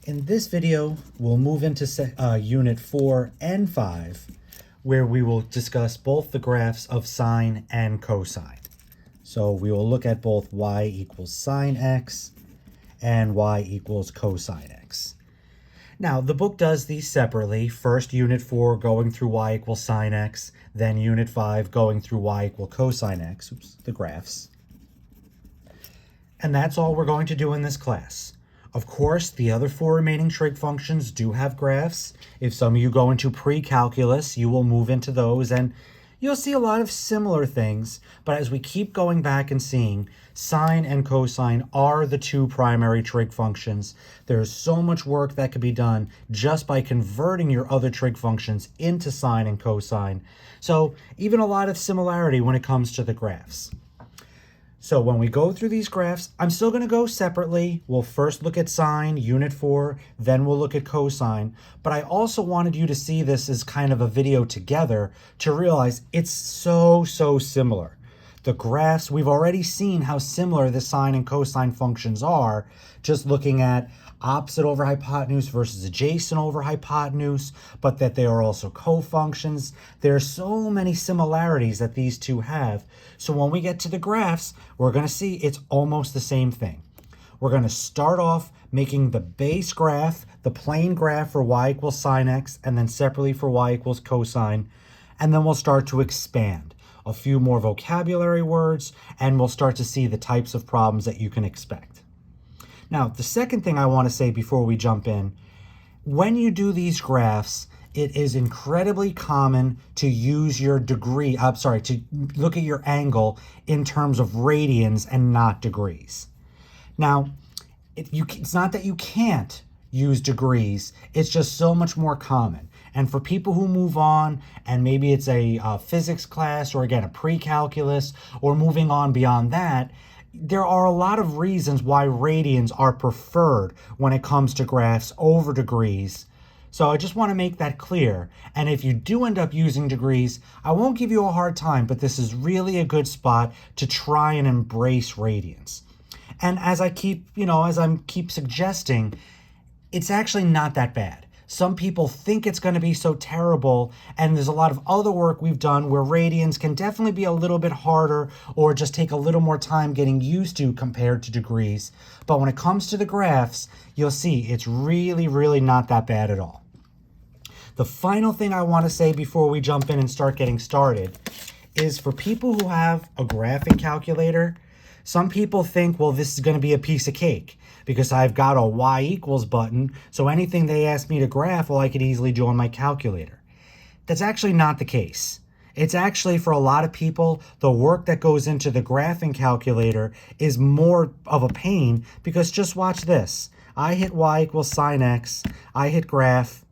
In this video, we'll move into Unit 4 and 5, where we will discuss both the graphs of sine and cosine. So we will look at both y equals sine x and y equals cosine x. Now, the book does these separately. First, Unit 4 going through y equals sine x, then Unit 5 going through y equals cosine x, the graphs. And that's all we're going to do in this class. Of course, the other four remaining trig functions do have graphs. If some of you go into pre-calculus, you will move into those and you'll see a lot of similar things. But as we keep going back and seeing, sine and cosine are the two primary trig functions. There's so much work that could be done just by converting your other trig functions into sine and cosine. So even a lot of similarity when it comes to the graphs. So when we go through these graphs, I'm still going to go separately. We'll first look at sine, Unit 4, then we'll look at cosine. But I also wanted you to see this as kind of a video together to realize it's so similar. The graphs, we've already seen how similar the sine and cosine functions are, just looking at opposite over hypotenuse versus adjacent over hypotenuse, but that they are also co-functions. There are so many similarities that these two have. So when we get to the graphs, we're going to see it's almost the same thing. We're going to start off making the base graph, the plane graph for y equals sine x, and then separately for y equals cosine. And then we'll start to expand a few more vocabulary words, and we'll start to see the types of problems that you can expect. Now, the second thing I want to say before we jump in, when you do these graphs, it is incredibly common to use your degree, to look at your angle in terms of radians and not degrees. Now, it's not that you can't use degrees, it's just so much more common. And for people who move on, and maybe it's a physics class, or again, a pre-calculus, or moving on beyond that, there are a lot of reasons why radians are preferred when it comes to graphs over degrees. So I just want to make that clear. And if you do end up using degrees, I won't give you a hard time, but this is really a good spot to try and embrace radians. And as I keep suggesting, it's actually not that bad. Some people think it's going to be so terrible, and there's a lot of other work we've done where radians can definitely be a little bit harder or just take a little more time getting used to compared to degrees. But when it comes to the graphs, you'll see it's really not that bad at all. The final thing I want to say before we jump in and start getting started is for people who have a graphing calculator, some people think, well, this is going to be a piece of cake because I've got a y equals button, so anything they ask me to graph, well, I could easily do on my calculator. That's actually not the case. It's actually, for a lot of people, the work that goes into the graphing calculator is more of a pain because just watch this. I hit y equals sine x, I hit graph,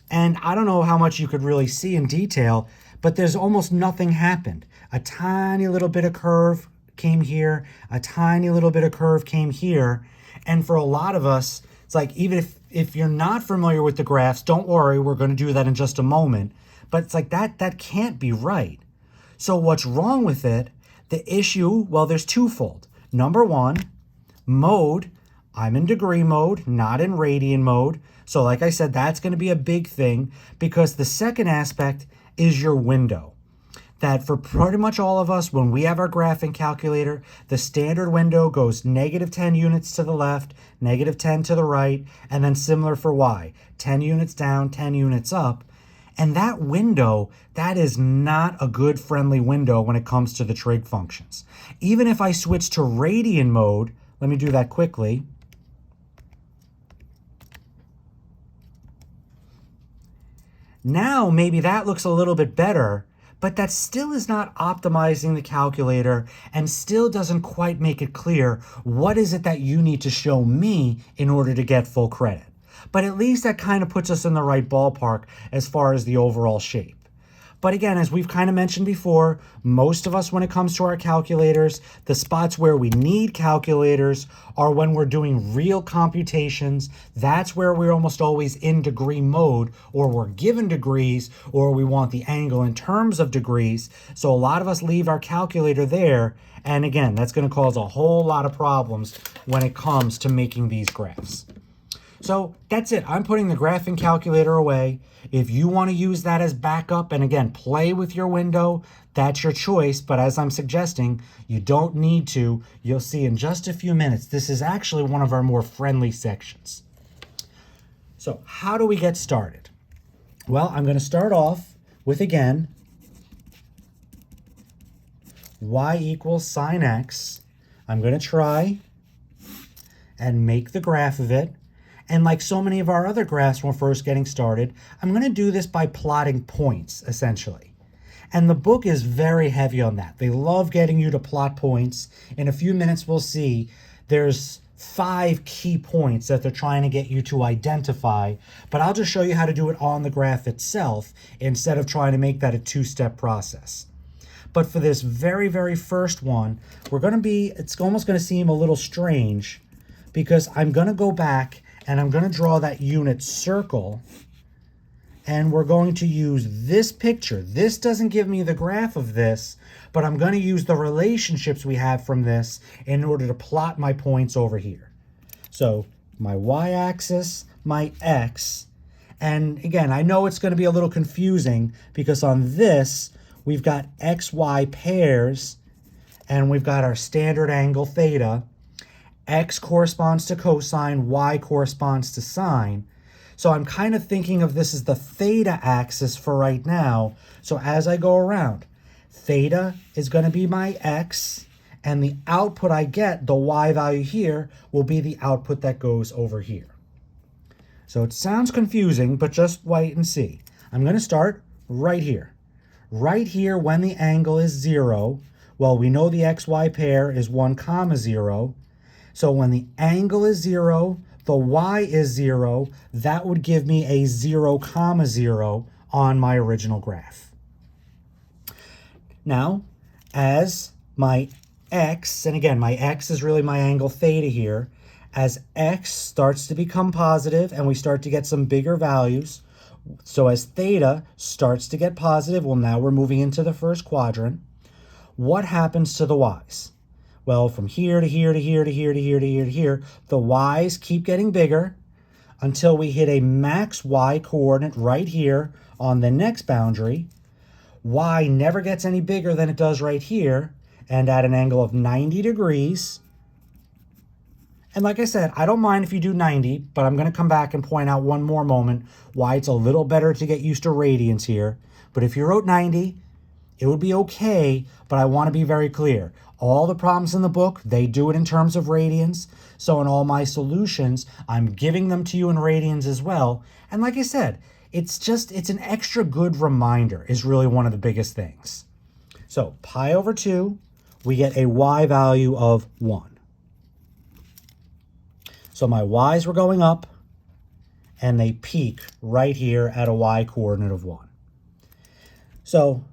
and I don't know how much you could really see in detail, but there's almost nothing happened. A tiny little bit of curve came here, a tiny little bit of curve came here, and for a lot of us, it's like, even if you're not familiar with the graphs, don't worry, we're going to do that in just a moment, but it's like that can't be right. So what's wrong with it? The issue, well, there's twofold. Number one, mode. I'm in degree mode, not in radian mode. So like I said, that's going to be a big thing, because the second aspect is your window. That for pretty much all of us, when we have our graphing calculator, the standard window goes -10 units to the left, -10 to the right, and then similar for y, 10 units down, 10 units up. And that window, that is not a good friendly window when it comes to the trig functions. Even if I switch to radian mode, let me do that quickly. Now maybe that looks a little bit better, but that still is not optimizing the calculator and still doesn't quite make it clear what is it that you need to show me in order to get full credit. But at least that kind of puts us in the right ballpark as far as the overall shape. But again, as we've kind of mentioned before, most of us, when it comes to our calculators, the spots where we need calculators are when we're doing real computations. That's where we're almost always in degree mode, or we're given degrees, or we want the angle in terms of degrees. So a lot of us leave our calculator there. And again, that's going to cause a whole lot of problems when it comes to making these graphs. So that's it. I'm putting the graphing calculator away. If you want to use that as backup and again, play with your window, that's your choice. But as I'm suggesting, you don't need to. You'll see in just a few minutes, this is actually one of our more friendly sections. So how do we get started? Well, I'm going to start off with, again, y equals sine x. I'm going to try and make the graph of it. And like so many of our other graphs when we're first getting started, I'm going to do this by plotting points, essentially. And the book is very heavy on that. They love getting you to plot points. In a few minutes, we'll see there's 5 key points that they're trying to get you to identify. But I'll just show you how to do it on the graph itself instead of trying to make that a 2-step process. But for this very, very first one, it's almost going to seem a little strange because I'm going to go back and I'm going to draw that unit circle, and we're going to use this picture. This doesn't give me the graph of this, but I'm going to use the relationships we have from this in order to plot my points over here. So my y-axis, my x, and again, I know it's going to be a little confusing because on this, we've got xy pairs, and we've got our standard angle theta. X corresponds to cosine, y corresponds to sine. So I'm kind of thinking of this as the theta axis for right now. So as I go around, theta is going to be my x, and the output I get, the y value here, will be the output that goes over here. So it sounds confusing, but just wait and see. I'm going to start right here. Right here, when the angle is 0, well, we know the xy pair is 1, 0. So when the angle is 0, the y is 0, that would give me a 0, 0 on my original graph. Now, as my x, and again, my x is really my angle theta here, as x starts to become positive and we start to get some bigger values, so as theta starts to get positive, well, now we're moving into the first quadrant. What happens to the y's? Well, from here to here to here to here to here to here to here, the y's keep getting bigger until we hit a max y coordinate right here on the next boundary. Y never gets any bigger than it does right here, and at an angle of 90 degrees. And like I said, I don't mind if you do 90, but I'm going to come back and point out one more moment why it's a little better to get used to radians here. But if you wrote 90, it would be okay, but I want to be very clear. All the problems in the book, they do it in terms of radians. So in all my solutions, I'm giving them to you in radians as well. And like I said, it's an extra good reminder is really one of the biggest things. So pi over 2, we get a y value of 1. So my y's were going up, and they peak right here at a y coordinate of 1. So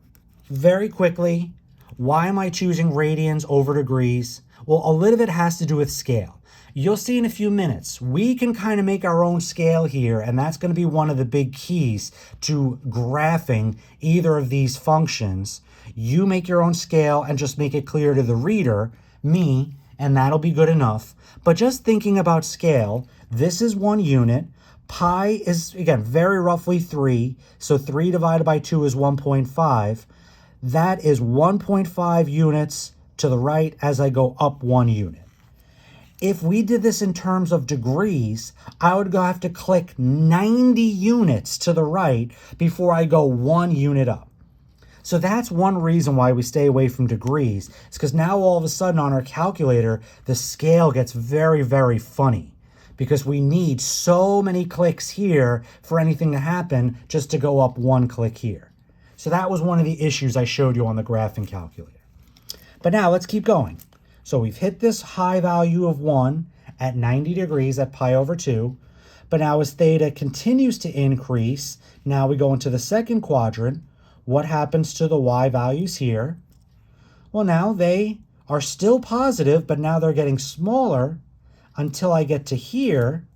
very quickly, why am I choosing radians over degrees? Well, a little bit has to do with scale. You'll see in a few minutes, we can kind of make our own scale here, and that's going to be one of the big keys to graphing either of these functions. You make your own scale and just make it clear to the reader, me, and that'll be good enough. But just thinking about scale, this is 1 unit. Pi is, again, very roughly 3, so 3 divided by 2 is 1.5. That is 1.5 units to the right as I go up 1 unit. If we did this in terms of degrees, I would have to click 90 units to the right before I go 1 unit up. So that's one reason why we stay away from degrees. It's because now all of a sudden on our calculator, the scale gets very, very funny because we need so many clicks here for anything to happen just to go up 1 click here. So that was one of the issues I showed you on the graphing calculator. But now let's keep going. So we've hit this high value of 1 at 90 degrees at pi over 2. But now as theta continues to increase, now we go into the second quadrant. What happens to the y values here? Well, now they are still positive, but now they're getting smaller until I get to here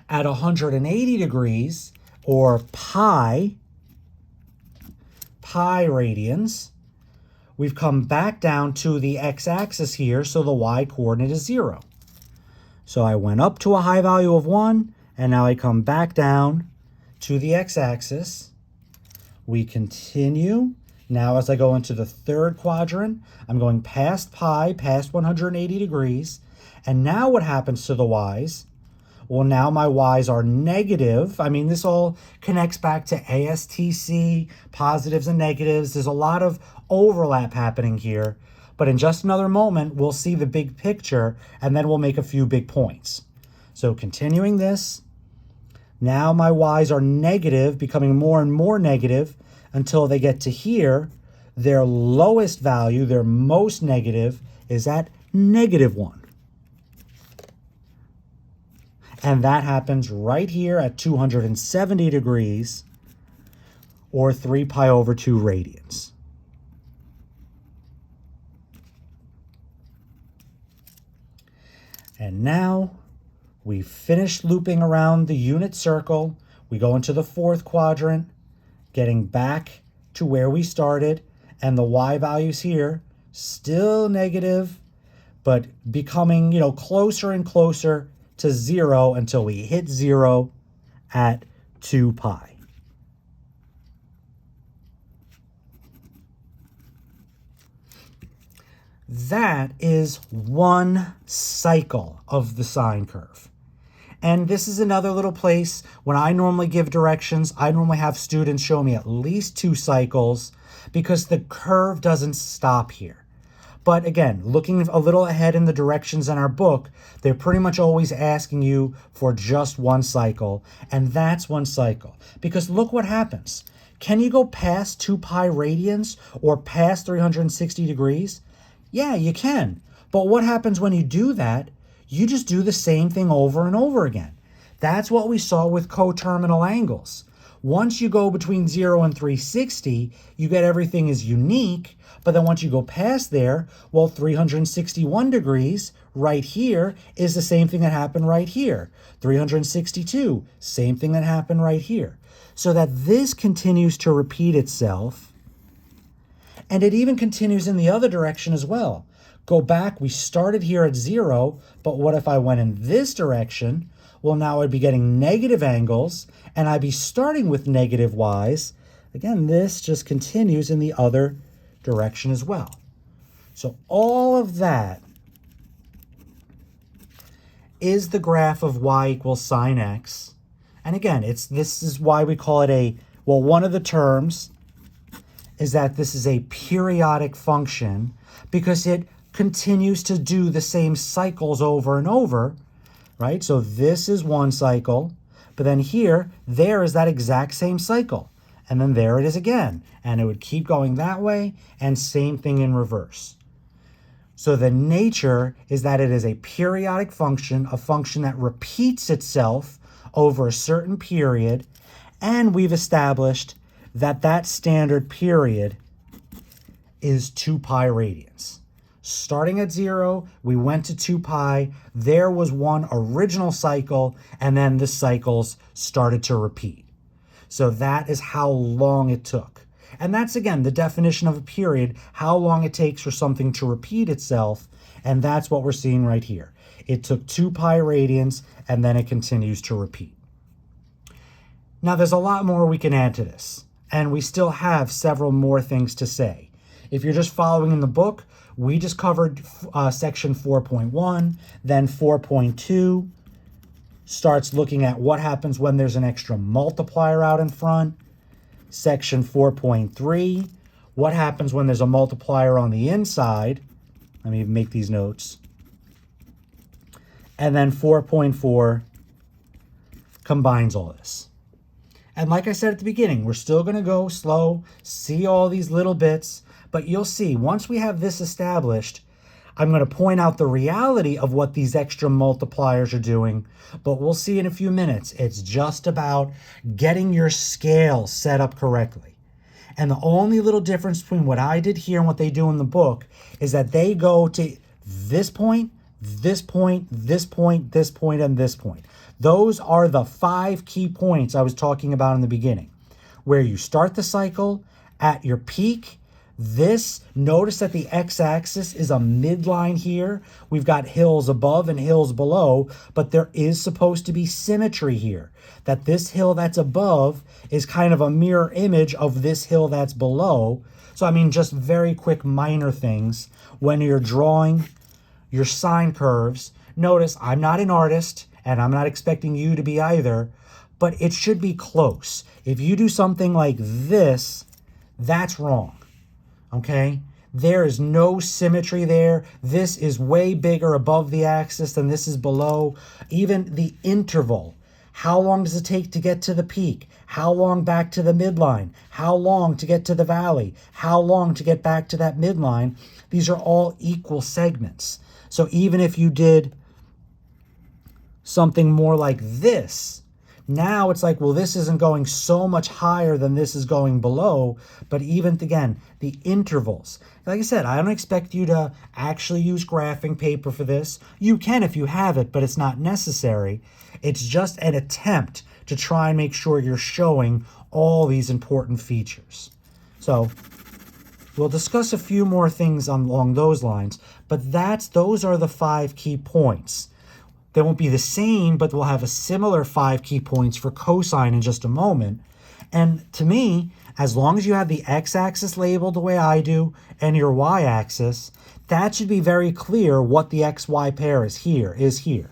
at 180 degrees, or pi radians. We've come back down to the x-axis here, so the y coordinate is 0. So I went up to a high value of 1, and now I come back down to the x-axis. We continue. Now as I go into the third quadrant, I'm going past pi, past 180 degrees. And now what happens to the y's? Well, now my y's are negative. I mean, this all connects back to ASTC, positives and negatives. There's a lot of overlap happening here. But in just another moment, we'll see the big picture, and then we'll make a few big points. So continuing this, now my y's are negative, becoming more and more negative until they get to here. Their lowest value, their most negative, is at -1. And that happens right here at 270 degrees, or 3 pi over 2 radians. And now we finish looping around the unit circle. We go into the fourth quadrant, getting back to where we started, and the y values here still negative, but becoming, closer and closer to 0 until we hit 0 at 2 pi. That is one cycle of the sine curve. And this is another little place when I normally give directions, I normally have students show me at least 2 cycles because the curve doesn't stop here. But again, looking a little ahead in the directions in our book, they're pretty much always asking you for just 1 cycle, and that's 1 cycle. Because look what happens. Can you go past 2 pi radians or past 360 degrees? Yeah, you can. But what happens when you do that? You just do the same thing over and over again. That's what we saw with coterminal angles. Once you go between 0 and 360, you get everything is unique. But then once you go past there, well, 361 degrees right here is the same thing that happened right here. 362, same thing that happened right here. So that this continues to repeat itself. And it even continues in the other direction as well. Go back, we started here at 0, but what if I went in this direction? Well, now I'd be getting negative angles, and I'd be starting with negative y's. Again, this just continues in the other direction as well. So all of that is the graph of y equals sine x. And again, this is why we call it one of the terms is that this is a periodic function because it continues to do the same cycles over and over, right? So this is 1 cycle, but then there is that exact same cycle. And then there it is again. And it would keep going that way, and same thing in reverse. So the nature is that it is a periodic function, a function that repeats itself over a certain period, and we've established that standard period is 2 pi radians. Starting at 0, we went to 2 pi. There was one original cycle, and then the cycles started to repeat. So that is how long it took. And that's, again, the definition of a period, how long it takes for something to repeat itself, and that's what we're seeing right here. It took 2 pi radians, and then it continues to repeat. Now, there's a lot more we can add to this, and we still have several more things to say. If you're just following in the book, we just covered section 4.1, then 4.2 starts looking at what happens when there's an extra multiplier out in front. Section 4.3, what happens when there's a multiplier on the inside. Let me make these notes. And then 4.4 combines all this. And like I said at the beginning, we're still going to go slow, see all these little bits, but you'll see once we have this established, I'm going to point out the reality of what these extra multipliers are doing, but we'll see in a few minutes. It's just about getting your scale set up correctly. And the only little difference between what I did here and what they do in the book is that they go to this point, this point, this point, this point, and this point. Those are the 5 key points I was talking about in the beginning, where you start the cycle at your peak, Notice that the x-axis is a midline here. We've got hills above and hills below, but there is supposed to be symmetry here. That this hill that's above is kind of a mirror image of this hill that's below. So, I mean, just very quick minor things. When you're drawing your sine curves, notice I'm not an artist, and I'm not expecting you to be either, but it should be close. If you do something like this, that's wrong, okay? There is no symmetry there. This is way bigger above the axis than this is below. Even the interval. How long does it take to get to the peak? How long back to the midline? How long to get to the valley? How long to get back to that midline? These are all equal segments. So even if you did something more like this, now it's like, well, this isn't going so much higher than this is going below. But even, again, the intervals. Like I said, I don't expect you to actually use graphing paper for this. You can if you have it, but it's not necessary. It's just an attempt to try and make sure you're showing all these important features. So we'll discuss a few more things along those lines, but those are the 5 key points. They won't be the same, but we'll have a similar 5 key points for cosine in just a moment. And to me, as long as you have the x-axis labeled the way I do and your y-axis, that should be very clear what the xy pair is here.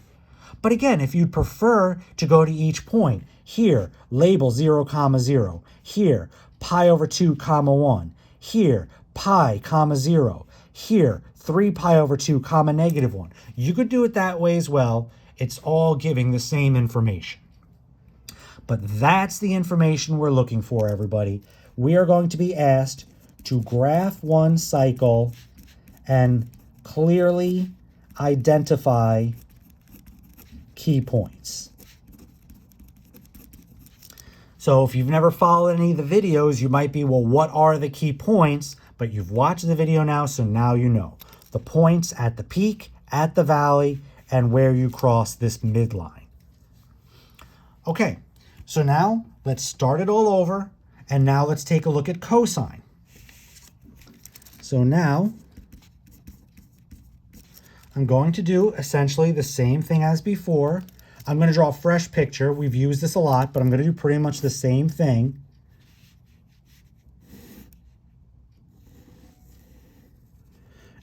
But again, if you'd prefer to go to each point, here, label 0, 0. Here, pi over 2, 1. Here, pi, 0. Here, 3 pi over 2, -1. You could do it that way as well. It's all giving the same information. But that's the information we're looking for, everybody. We are going to be asked to graph one cycle and clearly identify key points. So if you've never followed any of the videos, you might be, well, what are the key points? But you've watched the video now, so now you know. The points at the peak, at the valley, and where you cross this midline. Okay, so now let's start it all over, and now let's take a look at cosine. So now I'm going to do essentially the same thing as before. I'm going to draw a fresh picture. We've used this a lot, but I'm going to do pretty much the same thing.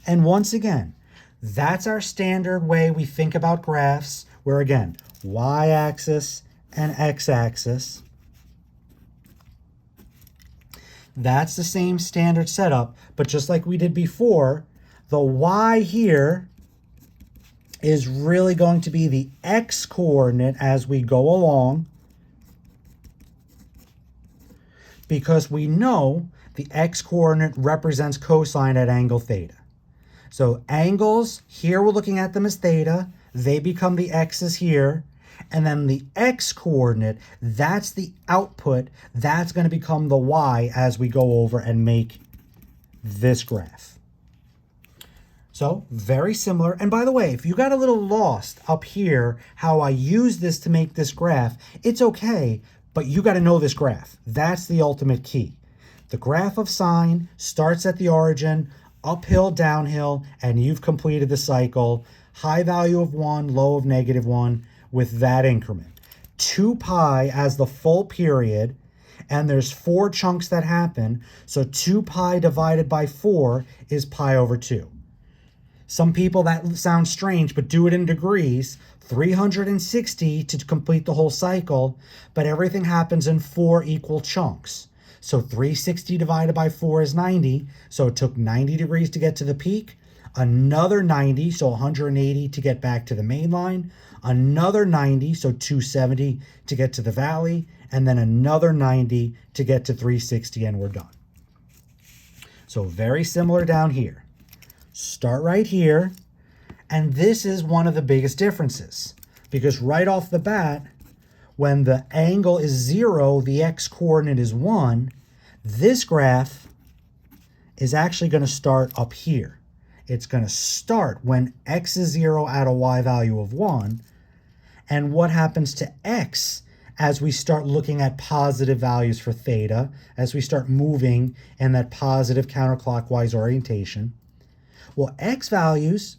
And once again, that's our standard way we think about graphs, where again, y-axis and x-axis. That's the same standard setup, but just like we did before, the y here is really going to be the x-coordinate as we go along, because we know the x-coordinate represents cosine at angle theta. So angles, here we're looking at them as theta, they become the x's here, and then the x-coordinate, that's the output, that's going to become the y as we go over and make this graph. So very similar. And by the way, if you got a little lost up here, how I use this to make this graph, it's okay, but you got to know this graph. That's the ultimate key. The graph of sine starts at the origin, uphill, downhill, and you've completed the cycle. High value of 1, low of -1 with that increment. 2 pi as the full period, and there's 4 chunks that happen, so 2 pi divided by 4 is pi over 2. Some people, that sounds strange, but do it in degrees. 360 to complete the whole cycle, but everything happens in 4 equal chunks. So 360 divided by 4 is 90, so it took 90 degrees to get to the peak, another 90, so 180 to get back to the main line, another 90, so 270 to get to the valley, and then another 90 to get to 360, and we're done. So very similar down here. Start right here, and this is one of the biggest differences, because right off the bat, when the angle is 0, the x-coordinate is 1, this graph is actually going to start up here. It's going to start when x is 0 at a y value of 1, and what happens to x as we start looking at positive values for theta, as we start moving in that positive counterclockwise orientation. Well, x values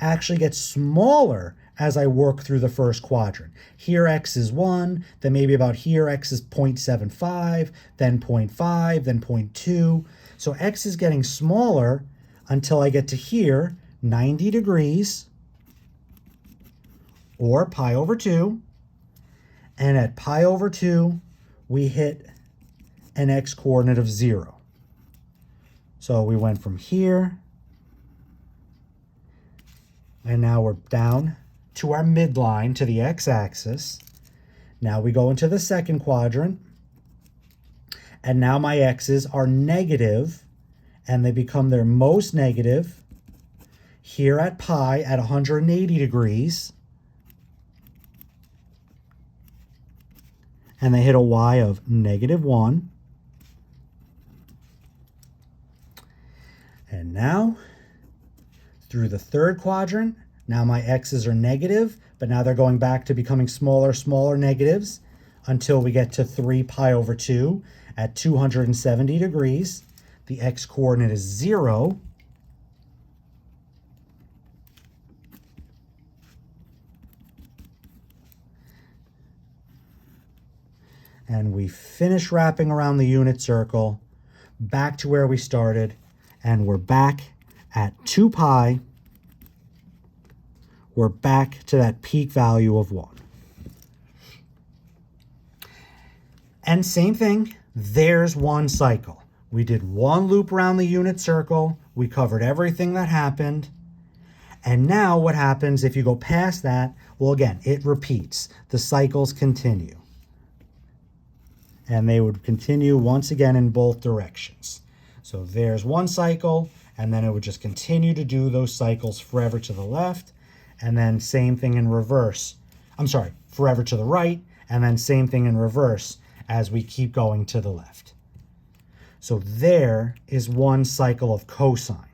actually get smaller as I work through the first quadrant. Here x is 1, then maybe about here x is 0.75, then 0.5, then 0.2. So x is getting smaller until I get to here, 90 degrees, or pi over 2. And at pi over 2, we hit an x-coordinate of 0. So we went from here, and now we're down to our midline, to the x-axis. Now we go into the second quadrant, and now my x's are negative, and they become their most negative here at pi at 180 degrees. And they hit a y of -1. And now, through the third quadrant, now my x's are negative, but now they're going back to becoming smaller negatives until we get to 3 pi over 2 at 270 degrees. The x-coordinate is 0. And we finish wrapping around the unit circle, back to where we started, and we're back at 2 pi. We're back to that peak value of 1. And same thing, there's one cycle. We did one loop around the unit circle. We covered everything that happened. And now what happens if you go past that? Well, again, it repeats. The cycles continue. And they would continue once again in both directions. So there's one cycle, and then it would just continue to do those cycles forever to the left, and then same thing in reverse. Forever to the right, and then same thing in reverse as we keep going to the left. So there is one cycle of cosine.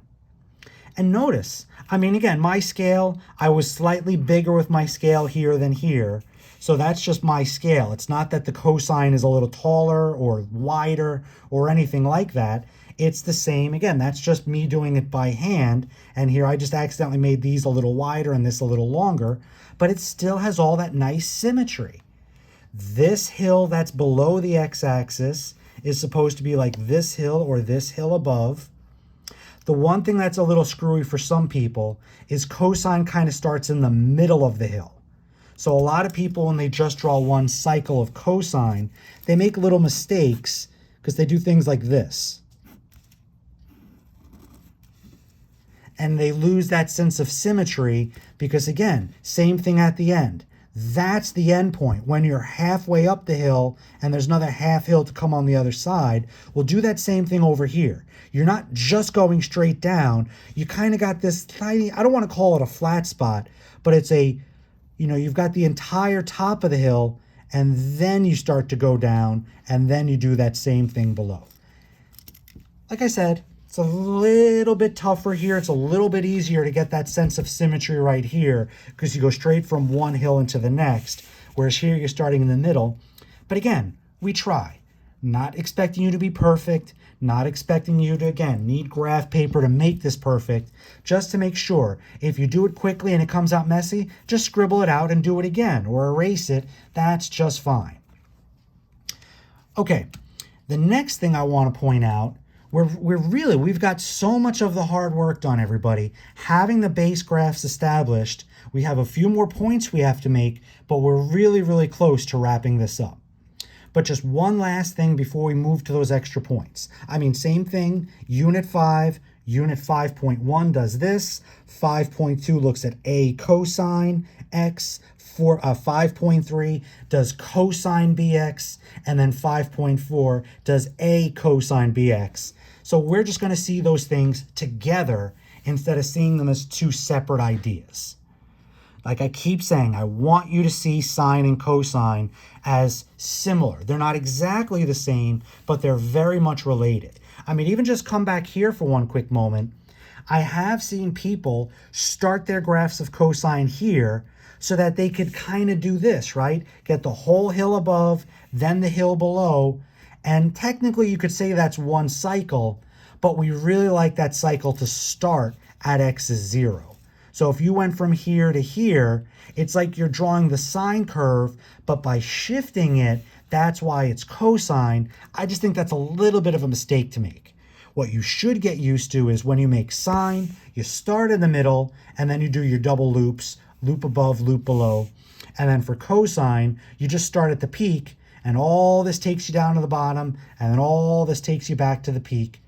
And notice, again, my scale, I was slightly bigger with my scale here than here. So that's just my scale. It's not that the cosine is a little taller or wider or anything like that. It's the same. Again, that's just me doing it by hand. And here I just accidentally made these a little wider and this a little longer. But it still has all that nice symmetry. This hill that's below the x-axis is supposed to be like this hill or this hill above. The one thing that's a little screwy for some people is cosine kind of starts in the middle of the hill. So a lot of people, when they just draw one cycle of cosine, they make little mistakes because they do things like this. And they lose that sense of symmetry because, again, same thing at the end. That's the end point. When you're halfway up the hill and there's another half hill to come on the other side, we'll do that same thing over here. You're not just going straight down. You kind of got this tiny, I don't want to call it a flat spot, but it's a, you've got the entire top of the hill, and then you start to go down, and then you do that same thing below. Like I said, it's a little bit tougher here. It's a little bit easier to get that sense of symmetry right here because you go straight from one hill into the next, whereas here you're starting in the middle. But again, we try. Not expecting you to be perfect, not expecting you to, again, need graph paper to make this perfect, just to make sure. If you do it quickly and it comes out messy, just scribble it out and do it again or erase it. That's just fine. Okay, the next thing I want to point out, we've got so much of the hard work done, everybody. Having the base graphs established, we have a few more points we have to make, but we're really, really close to wrapping this up. But just one last thing before we move to those extra points. Same thing, Unit 5, Unit 5.1 does this. 5.2 looks at a cosine x. 5.3 does cosine bx. And then 5.4 does a cosine bx. So we're just going to see those things together instead of seeing them as two separate ideas. Like I keep saying, I want you to see sine and cosine as similar. They're not exactly the same, but they're very much related. Even just come back here for one quick moment. I have seen people start their graphs of cosine here so that they could kind of do this, right? Get the whole hill above, then the hill below. And technically you could say that's one cycle, but we really like that cycle to start at x is 0. So if you went from here to here, it's like you're drawing the sine curve, but by shifting it, that's why it's cosine. I just think that's a little bit of a mistake to make. What you should get used to is when you make sine, you start in the middle, and then you do your double loops, loop above, loop below. And then for cosine, you just start at the peak, and all this takes you down to the bottom, and then all this takes you back to the peak.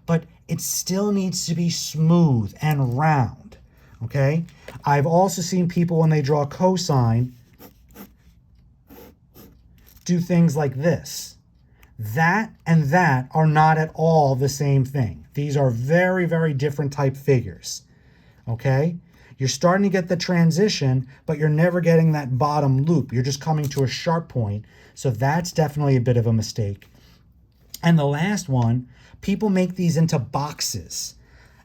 But it still needs to be smooth and round, okay? I've also seen people when they draw cosine do things like this. That and that are not at all the same thing. These are very, very different type figures, okay? You're starting to get the transition, but you're never getting that bottom loop. You're just coming to a sharp point. So that's definitely a bit of a mistake. And the last one, people make these into boxes.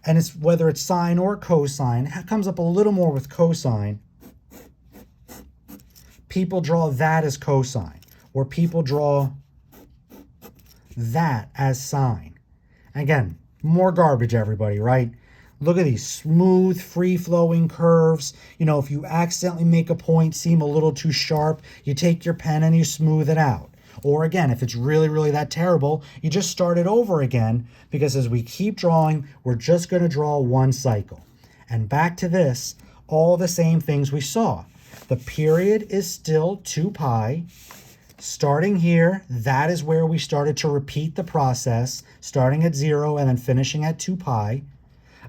And it's whether it's sine or cosine, it comes up a little more with cosine. People draw that as cosine, or people draw that as sine. Again, more garbage, everybody, right? Look at these smooth, free-flowing curves. You know, if you accidentally make a point seem a little too sharp, you take your pen and you smooth it out. Or again, if it's really, really that terrible, you just start it over again, because as we keep drawing, we're just going to draw one cycle. And back to this, all the same things we saw. The period is still 2 pi. Starting here, that is where we started to repeat the process, starting at 0 and then finishing at 2 pi.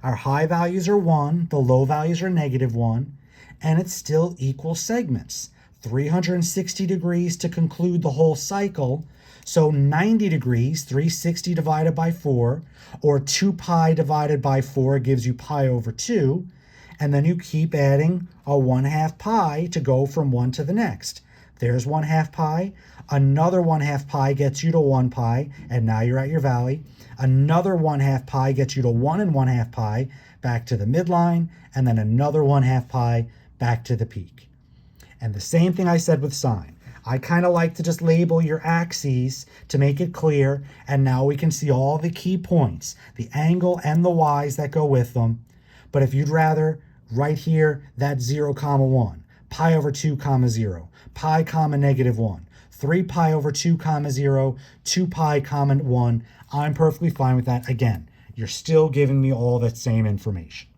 Our high values are 1, the low values are -1, and it's still equal segments. 360 degrees to conclude the whole cycle, so 90 degrees, 360 divided by 4, or 2 pi divided by 4 gives you pi over 2, and then you keep adding a 1/2 pi to go from one to the next. There's 1/2 pi, another 1/2 pi gets you to 1 pi, and now you're at your valley. Another 1/2 pi gets you to 1 1/2 pi, back to the midline, and then another 1/2 pi back to the peak. And the same thing I said with sine. I kind of like to just label your axes to make it clear, and now we can see all the key points, the angle and the y's that go with them. But if you'd rather, right here, that's 0, 1, pi over 2, 0, pi, -1, 3 pi over 2, 0, 2 pi, 1. I'm perfectly fine with that. Again, you're still giving me all that same information.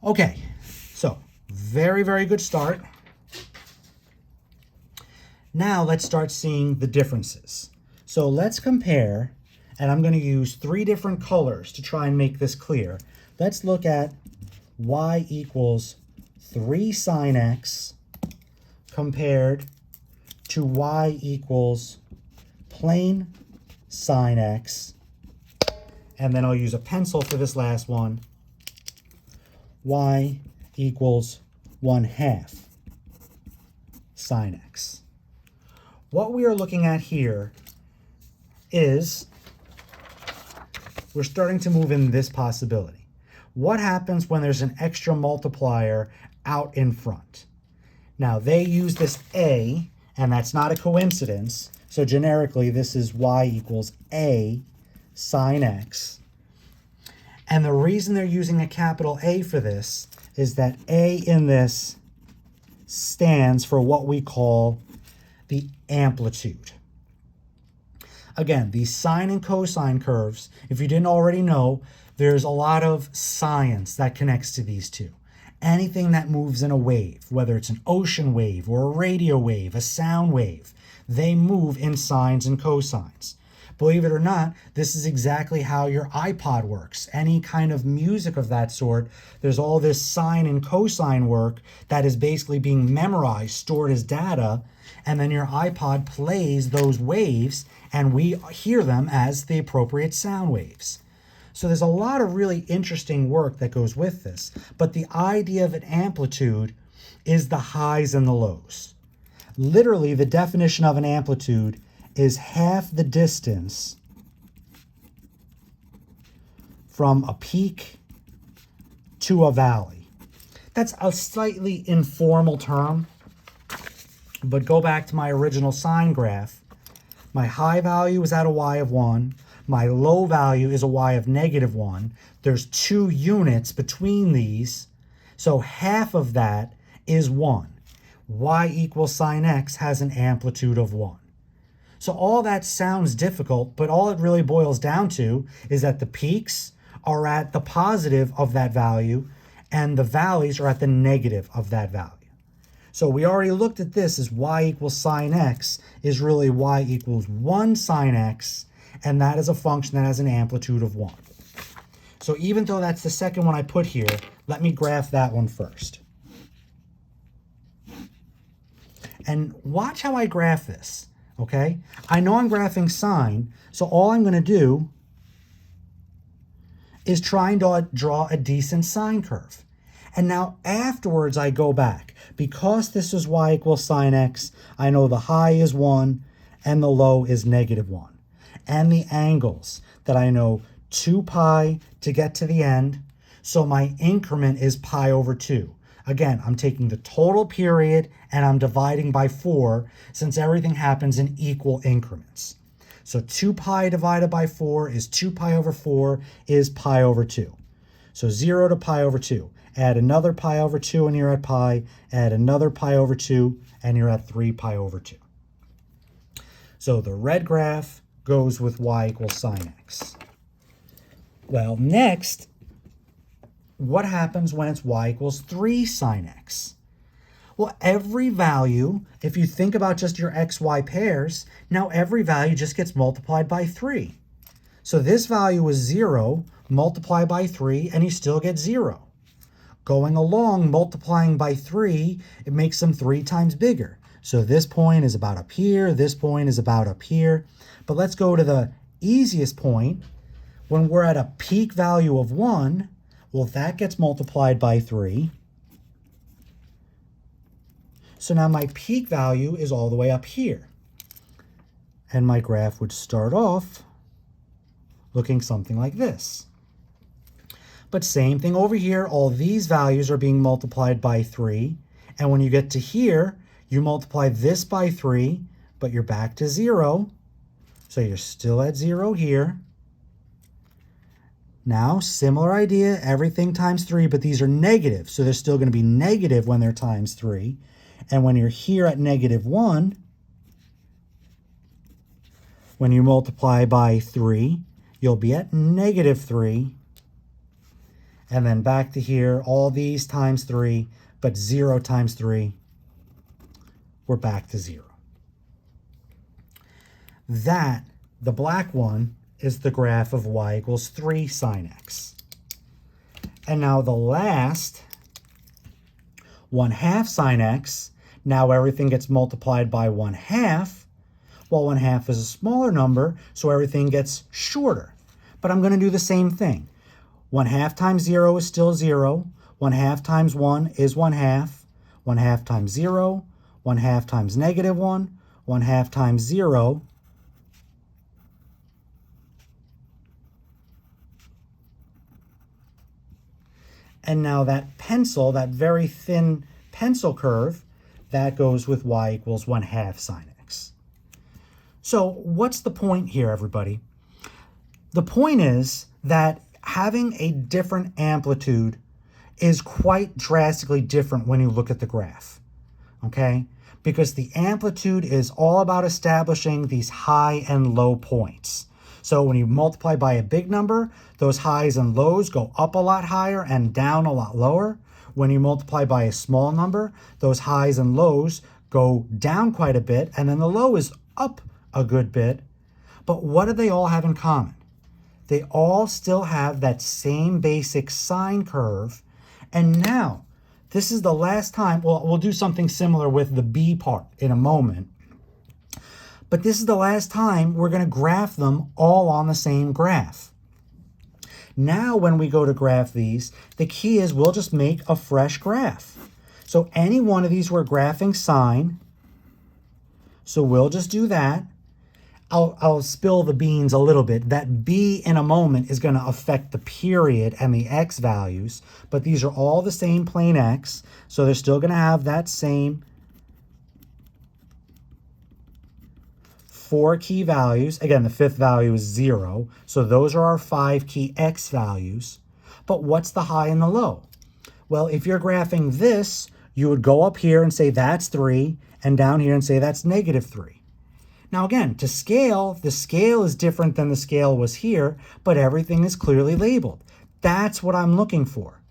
Okay, so very, very good start. Now let's start seeing the differences. So let's compare, and I'm going to use 3 different colors to try and make this clear. Let's look at y equals 3 sine x compared to y equals plain sine x, and then I'll use a pencil for this last one, y equals 1/2 sine x. What we are looking at here is we're starting to move in this possibility. What happens when there's an extra multiplier out in front? Now, they use this a, and that's not a coincidence. So generically, this is y equals a sine x. And the reason they're using a capital A for this is that a in this stands for what we call the amplitude. Again, these sine and cosine curves, if you didn't already know, there's a lot of science that connects to these two. Anything that moves in a wave, whether it's an ocean wave or a radio wave, a sound wave, they move in sines and cosines. Believe it or not, this is exactly how your iPod works. Any kind of music of that sort, there's all this sine and cosine work that is basically being memorized, stored as data, and then your iPod plays those waves, and we hear them as the appropriate sound waves. So there's a lot of really interesting work that goes with this, but the idea of an amplitude is the highs and the lows. Literally, the definition of an amplitude is half the distance from a peak to a valley. That's a slightly informal term, but go back to my original sine graph. My high value is at a y of 1. My low value is a y of -1. There's 2 units between these, so half of that is 1. Y equals sine x has an amplitude of 1. So all that sounds difficult, but all it really boils down to is that the peaks are at the positive of that value and the valleys are at the negative of that value. So we already looked at this as y equals sine x is really y equals 1 sine x, and that is a function that has an amplitude of 1. So even though that's the second one I put here, let me graph that one first. And watch how I graph this, okay? I know I'm graphing sine, so all I'm going to do is try and draw a decent sine curve. And now afterwards I go back. Because this is y equals sine x, I know the high is 1 and the low is -1. And the angles that I know 2 pi to get to the end, so my increment is pi over 2. Again, I'm taking the total period and I'm dividing by 4 since everything happens in equal increments. So 2 pi divided by 4 is 2 pi over 4 is pi over 2. So 0 to pi over 2. Add another pi over 2 and you're at pi. Add another pi over 2 and you're at 3 pi over 2. So the red graph goes with y equals sine x. Well, next, what happens when it's y equals 3 sine x? Well, every value, if you think about just your xy pairs, now every value just gets multiplied by 3. So this value is 0, multiply by 3, and you still get 0. Going along, multiplying by 3, it makes them 3 times bigger. So this point is about up here, this point is about up here. But let's go to the easiest point. When we're at a peak value of 1, well, that gets multiplied by 3. So now my peak value is all the way up here. And my graph would start off looking something like this. But same thing over here, all these values are being multiplied by 3. And when you get to here, you multiply this by 3, but you're back to 0. So you're still at 0 here. Now, similar idea, everything times 3, but these are negative. So they're still going to be negative when they're times 3. And when you're here at -1, when you multiply by 3, you'll be at -3. And then back to here, all these times 3, but 0 times 3, we're back to 0. That, the black one, is the graph of y equals 3 sine x. And now the last 1/2 sine x, now everything gets multiplied by 1/2. Well, 1/2 is a smaller number, so everything gets shorter. But I'm going to do the same thing. 1/2 times 0 is still 0. 1/2 times 1 is 1/2. 1/2 times 0. 1/2 times -1. 1/2 times 0. And now that pencil, that very thin pencil curve, that goes with y equals 1/2 sine x. So what's the point here, everybody? The point is that having a different amplitude is quite drastically different when you look at the graph, okay? Because the amplitude is all about establishing these high and low points. So when you multiply by a big number, those highs and lows go up a lot higher and down a lot lower. When you multiply by a small number, those highs and lows go down quite a bit, and then the low is up a good bit. But what do they all have in common? They all still have that same basic sine curve. And now, this is the last time, well, we'll do something similar with the B part in a moment. But this is the last time we're going to graph them all on the same graph. Now, when we go to graph these, the key is we'll just make a fresh graph. So any one of these we're graphing sine. So we'll just do that. I'll spill the beans a little bit. That b in a moment is going to affect the period and the x values, but these are all the same plane x, so they're still going to have that same 4 key values. Again, the fifth value is 0, so those are our 5 key x values. But what's the high and the low? Well, if you're graphing this, you would go up here and say that's 3, and down here and say that's -3. Now again, to scale, the scale is different than the scale was here, but everything is clearly labeled. That's what I'm looking for.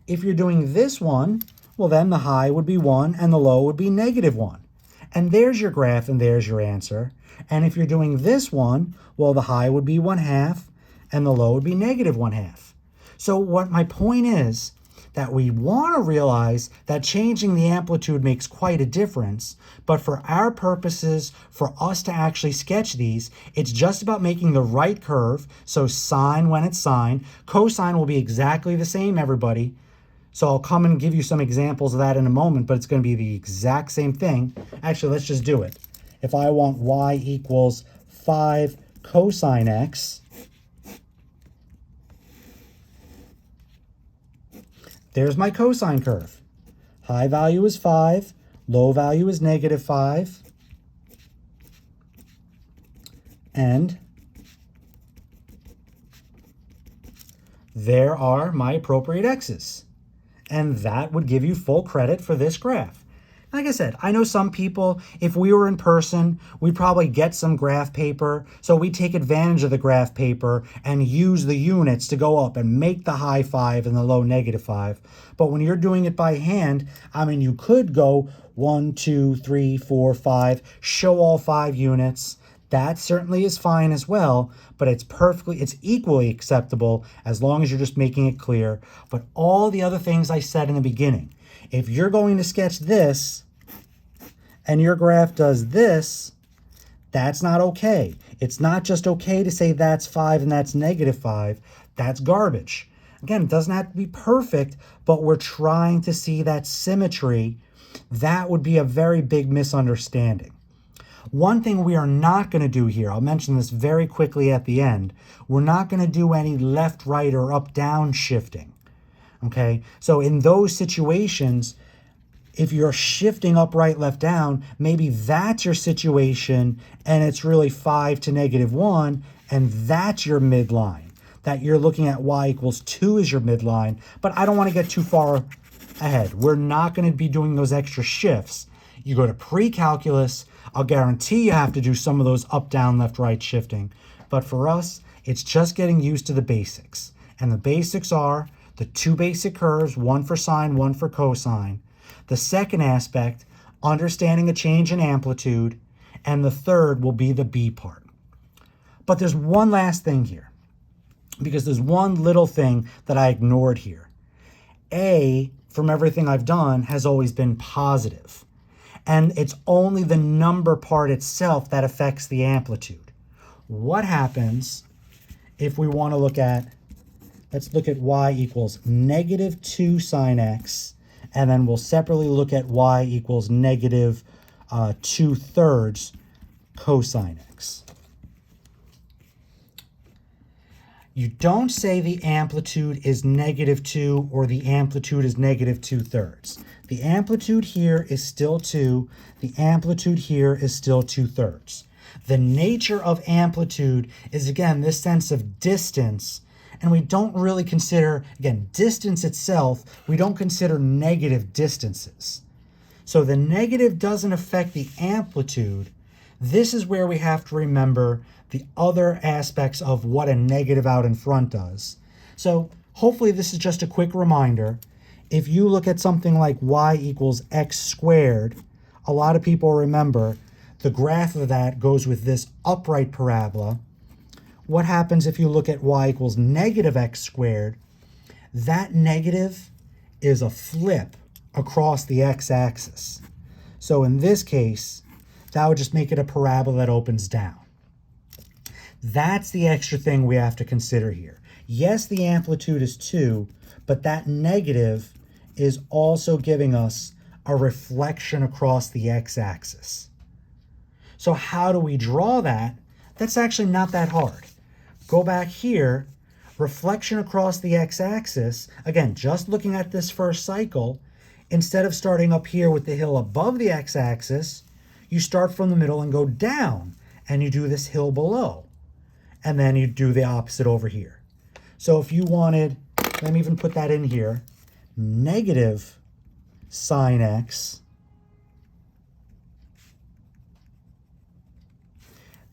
If you're doing this one, well then the high would be 1 and the low would be -1. And there's your graph and there's your answer. And if you're doing this one, well the high would be 1/2 and the low would be -1/2. So what my point is, that we want to realize that changing the amplitude makes quite a difference, but for our purposes, for us to actually sketch these, it's just about making the right curve. So sine when it's sine, cosine will be exactly the same, everybody. So I'll come and give you some examples of that in a moment, but it's going to be the exact same thing. Actually, let's just do it. If I want y equals 5 cosine x, there's my cosine curve. High value is 5, low value is -5, and there are my appropriate x's. And that would give you full credit for this graph. Like I said, I know some people, if we were in person, we'd probably get some graph paper. So we take advantage of the graph paper and use the units to go up and make the high 5 and the low -5. But when you're doing it by hand, I mean, you could go 1, 2, 3, 4, 5, show all 5 units. That certainly is fine as well, but it's equally acceptable as long as you're just making it clear. But all the other things I said in the beginning, if you're going to sketch this and your graph does this, that's not okay. It's not just okay to say that's 5 and that's -5. That's garbage. Again, it doesn't have to be perfect, but we're trying to see that symmetry. That would be a very big misunderstanding. One thing we are not going to do here, I'll mention this very quickly at the end, we're not going to do any left, right, or up, down shifting. Okay, so in those situations, if you're shifting up, right, left, down, maybe that's your situation and it's really 5 to -1, and that's your midline. That you're looking at y equals 2 as your midline, but I don't want to get too far ahead. We're not going to be doing those extra shifts. You go to pre-calculus, I'll guarantee you have to do some of those up, down, left, right shifting. But for us, it's just getting used to the basics. And the basics are the 2 basic curves, one for sine, one for cosine. The second aspect, understanding a change in amplitude. And the third will be the B part. But there's one last thing here, because there's one little thing that I ignored here. A, from everything I've done, has always been positive. And it's only the number part itself that affects the amplitude. What happens if we want to look at, let's look at y equals -2 sine x, and then we'll separately look at y equals -2/3 cosine x. You don't say the amplitude is -2 or the amplitude is -2/3. The amplitude here is still 2. The amplitude here is still 2/3. The nature of amplitude is, again, this sense of distance. And we don't really consider, again, distance itself, we don't consider negative distances. So the negative doesn't affect the amplitude. This is where we have to remember the other aspects of what a negative out in front does. So hopefully this is just a quick reminder. If you look at something like y equals x squared, a lot of people remember the graph of that goes with this upright parabola. What happens if you look at y equals -x squared? That negative is a flip across the x-axis. So in this case, that would just make it a parabola that opens down. That's the extra thing we have to consider here. Yes, the amplitude is 2, but that negative is also giving us a reflection across the x-axis. So how do we draw that? That's actually not that hard. Go back here, reflection across the x-axis. Again, just looking at this first cycle, instead of starting up here with the hill above the x-axis, you start from the middle and go down, and you do this hill below. And then you do the opposite over here. So if you wanted, let me even put that in here, negative sine x,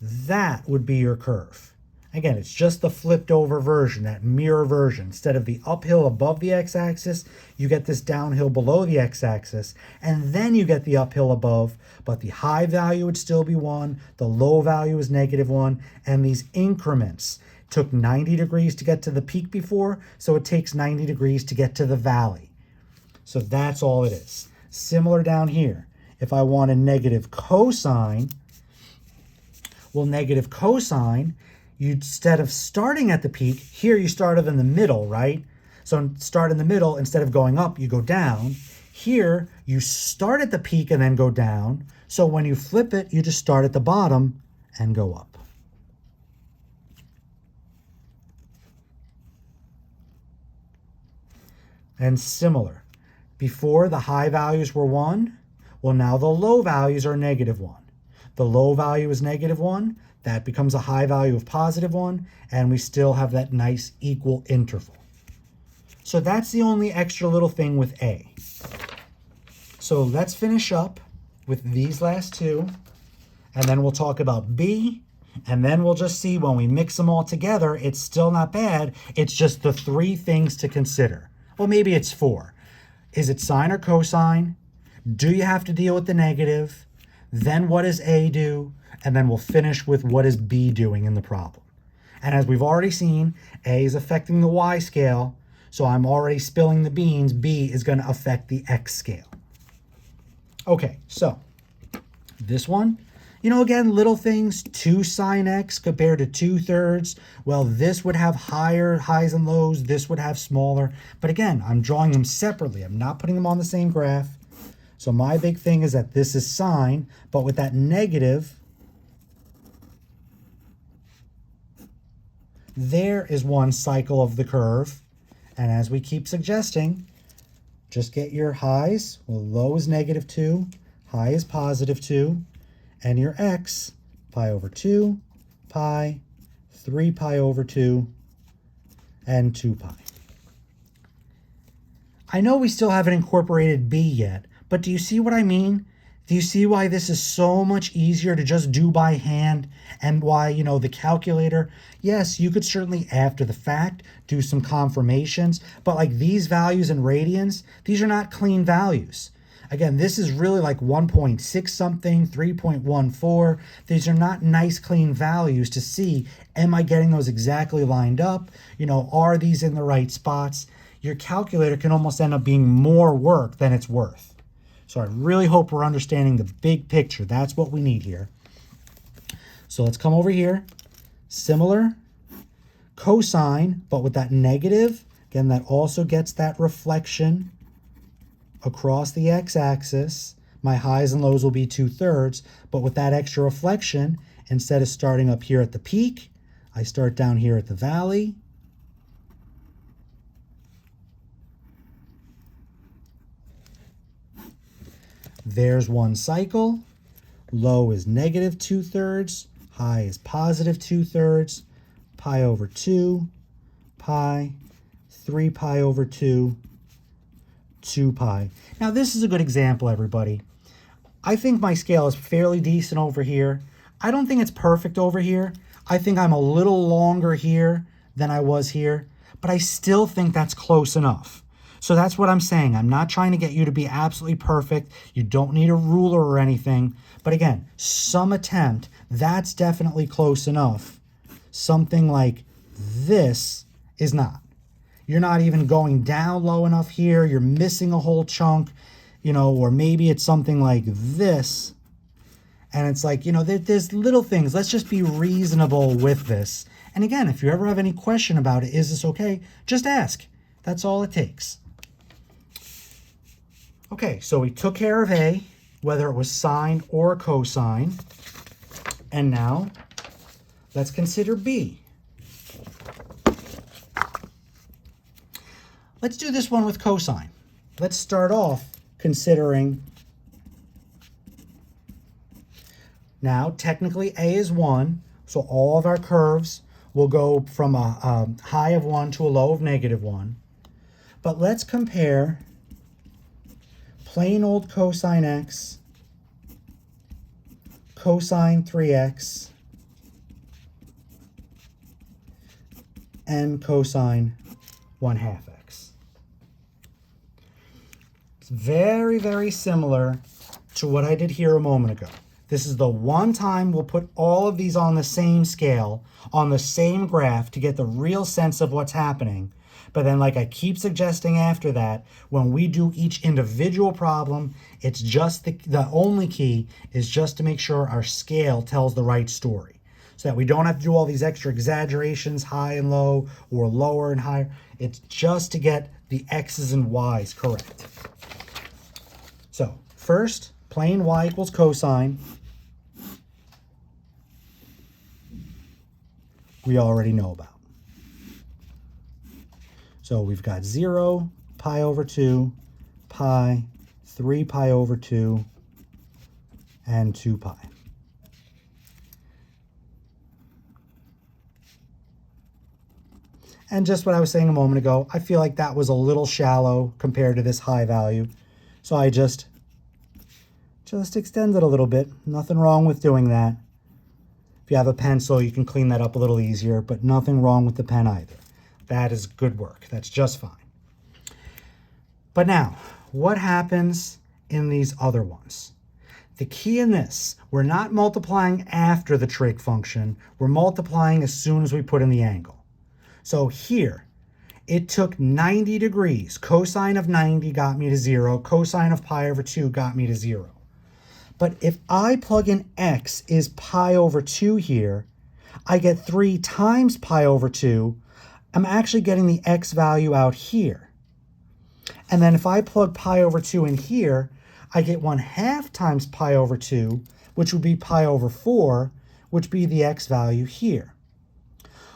that would be your curve. Again, it's just the flipped over version, that mirror version. Instead of the uphill above the x-axis, you get this downhill below the x-axis, and then you get the uphill above, but the high value would still be 1, the low value is -1, and these increments took 90 degrees to get to the peak before, so it takes 90 degrees to get to the valley. So that's all it is. Similar down here. If I want a negative cosine, well, negative cosine, you, instead of starting at the peak, here you started in the middle, right? So start in the middle, instead of going up, you go down. Here, you start at the peak and then go down. So when you flip it, you just start at the bottom and go up. And similar. Before, the high values were 1. Well, now the low values are -1. The low value is -1. That becomes a high value of +1, and we still have that nice equal interval. So that's the only extra little thing with A. So let's finish up with these last two, and then we'll talk about B, and then we'll just see when we mix them all together, it's still not bad. It's just the 3 things to consider. Well, maybe it's 4. Is it sine or cosine? Do you have to deal with the negative? Then what does A do? And then we'll finish with what is B doing in the problem. And as we've already seen, A is affecting the Y scale, so I'm already spilling the beans. B is going to affect the X scale. Okay, so this one, you know, again, little things, 2 sine X compared to 2/3. Well, this would have higher highs and lows. This would have smaller. But again, I'm drawing them separately. I'm not putting them on the same graph. So my big thing is that this is sine, but with that negative, there is one cycle of the curve. And as we keep suggesting, just get your highs. Well, low is -2, high is +2, and your x, pi over 2, pi, 3 pi over 2, and 2 pi. I know we still haven't incorporated b yet, but do you see what I mean? Do you see why this is so much easier to just do by hand, and why, you know, the calculator, yes, you could certainly after the fact do some confirmations, but like these values in radians, these are not clean values. Again, this is really like 1.6 something, 3.14. These are not nice clean values to see, am I getting those exactly lined up? You know, are these in the right spots? Your calculator can almost end up being more work than it's worth. So I really hope we're understanding the big picture. That's what we need here. So let's come over here. Similar, cosine, but with that negative. Again, that also gets that reflection across the x-axis. My highs and lows will be 2/3, but with that extra reflection, instead of starting up here at the peak, I start down here at the valley. There's one cycle. Low is -2/3, high is +2/3, pi over 2, pi, 3 pi over 2, 2 pi. Now this is a good example, everybody. I think my scale is fairly decent over here. I don't think it's perfect over here. I think I'm a little longer here than I was here, but I still think that's close enough. So that's what I'm saying. I'm not trying to get you to be absolutely perfect. You don't need a ruler or anything. But again, some attempt, that's definitely close enough. Something like this is not. You're not even going down low enough here. You're missing a whole chunk, you know, or maybe it's something like this. And it's like, you know, there's little things. Let's just be reasonable with this. And again, if you ever have any question about it, is this okay? Just ask. That's all it takes. Okay, so we took care of A, whether it was sine or cosine. And now, let's consider B. Let's do this one with cosine. Let's start off considering, now technically A is 1, so all of our curves will go from a high of 1 to a low of -1. But let's compare plain old cosine x, cosine 3x, and cosine 1/2 x. It's very, very similar to what I did here a moment ago. This is the one time we'll put all of these on the same scale, on the same graph to get the real sense of what's happening. But then, like I keep suggesting after that, when we do each individual problem, it's just the only key is just to make sure our scale tells the right story, so that we don't have to do all these extra exaggerations, high and low, or lower and higher. It's just to get the x's and y's correct. So first, plain y equals cosine. We already know about. So we've got 0, pi over 2, pi, 3 pi over 2, and 2 pi. And just what I was saying a moment ago, I feel like that was a little shallow compared to this high value. So I just extend it a little bit. Nothing wrong with doing that. If you have a pencil, you can clean that up a little easier, but nothing wrong with the pen either. That is good work. That's just fine. But now, what happens in these other ones? The key in this, we're not multiplying after the trig function. We're multiplying as soon as we put in the angle. So here, it took 90 degrees. Cosine of 90 got me to 0. Cosine of pi over 2 got me to 0. But if I plug in x is pi over 2 here, I get 3 times pi over 2. I'm actually getting the x value out here. And then if I plug pi over 2 in here, I get 1/2 times pi over 2, which would be pi over 4, which would be the x value here.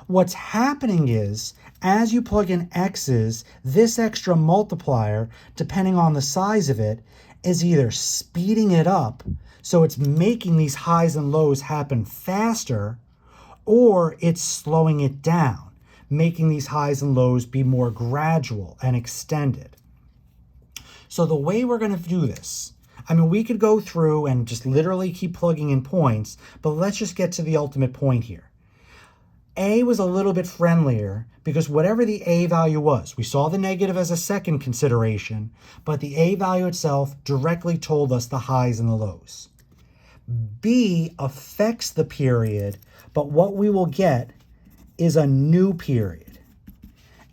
What's happening is, as you plug in x's, this extra multiplier, depending on the size of it, is either speeding it up, so it's making these highs and lows happen faster, or it's slowing it down, making these highs and lows be more gradual and extended. So the way we're going to do this, I mean, we could go through and just literally keep plugging in points, but let's just get to the ultimate point here. A was a little bit friendlier because whatever the A value was, we saw the negative as a second consideration, but the A value itself directly told us the highs and the lows. B affects the period, but what we will get is a new period.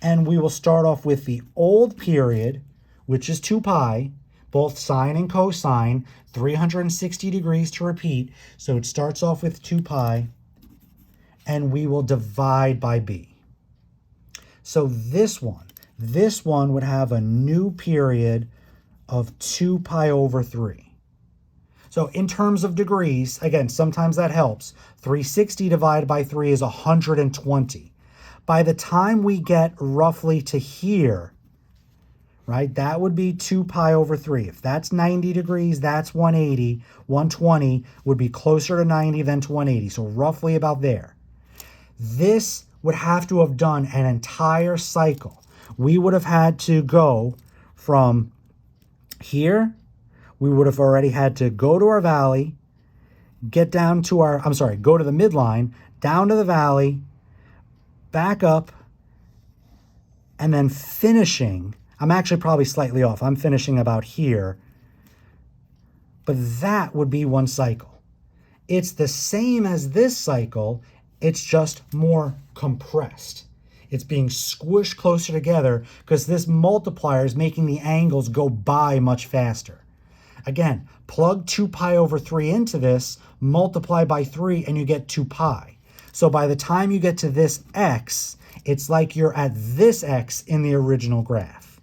And we will start off with the old period, which is 2 pi, both sine and cosine, 360 degrees to repeat. So it starts off with 2 pi, and we will divide by b. So this one would have a new period of 2 pi over 3. So in terms of degrees, again, sometimes that helps. 360 divided by 3 is 120. By the time we get roughly to here, right, that would be 2 pi over 3. If that's 90 degrees, that's 180. 120 would be closer to 90 than to 180, so roughly about there. This would have to have done an entire cycle. We would have had to go from here. We would have already had to go to our valley, get down to our, go to the midline, down to the valley, back up, and then finishing. I'm actually probably slightly off. I'm finishing about here. But that would be one cycle. It's the same as this cycle. It's just more compressed. It's being squished closer together because this multiplier is making the angles go by much faster. Again, plug 2 pi over 3 into this, multiply by 3, and you get 2 pi. So by the time you get to this x, it's like you're at this x in the original graph.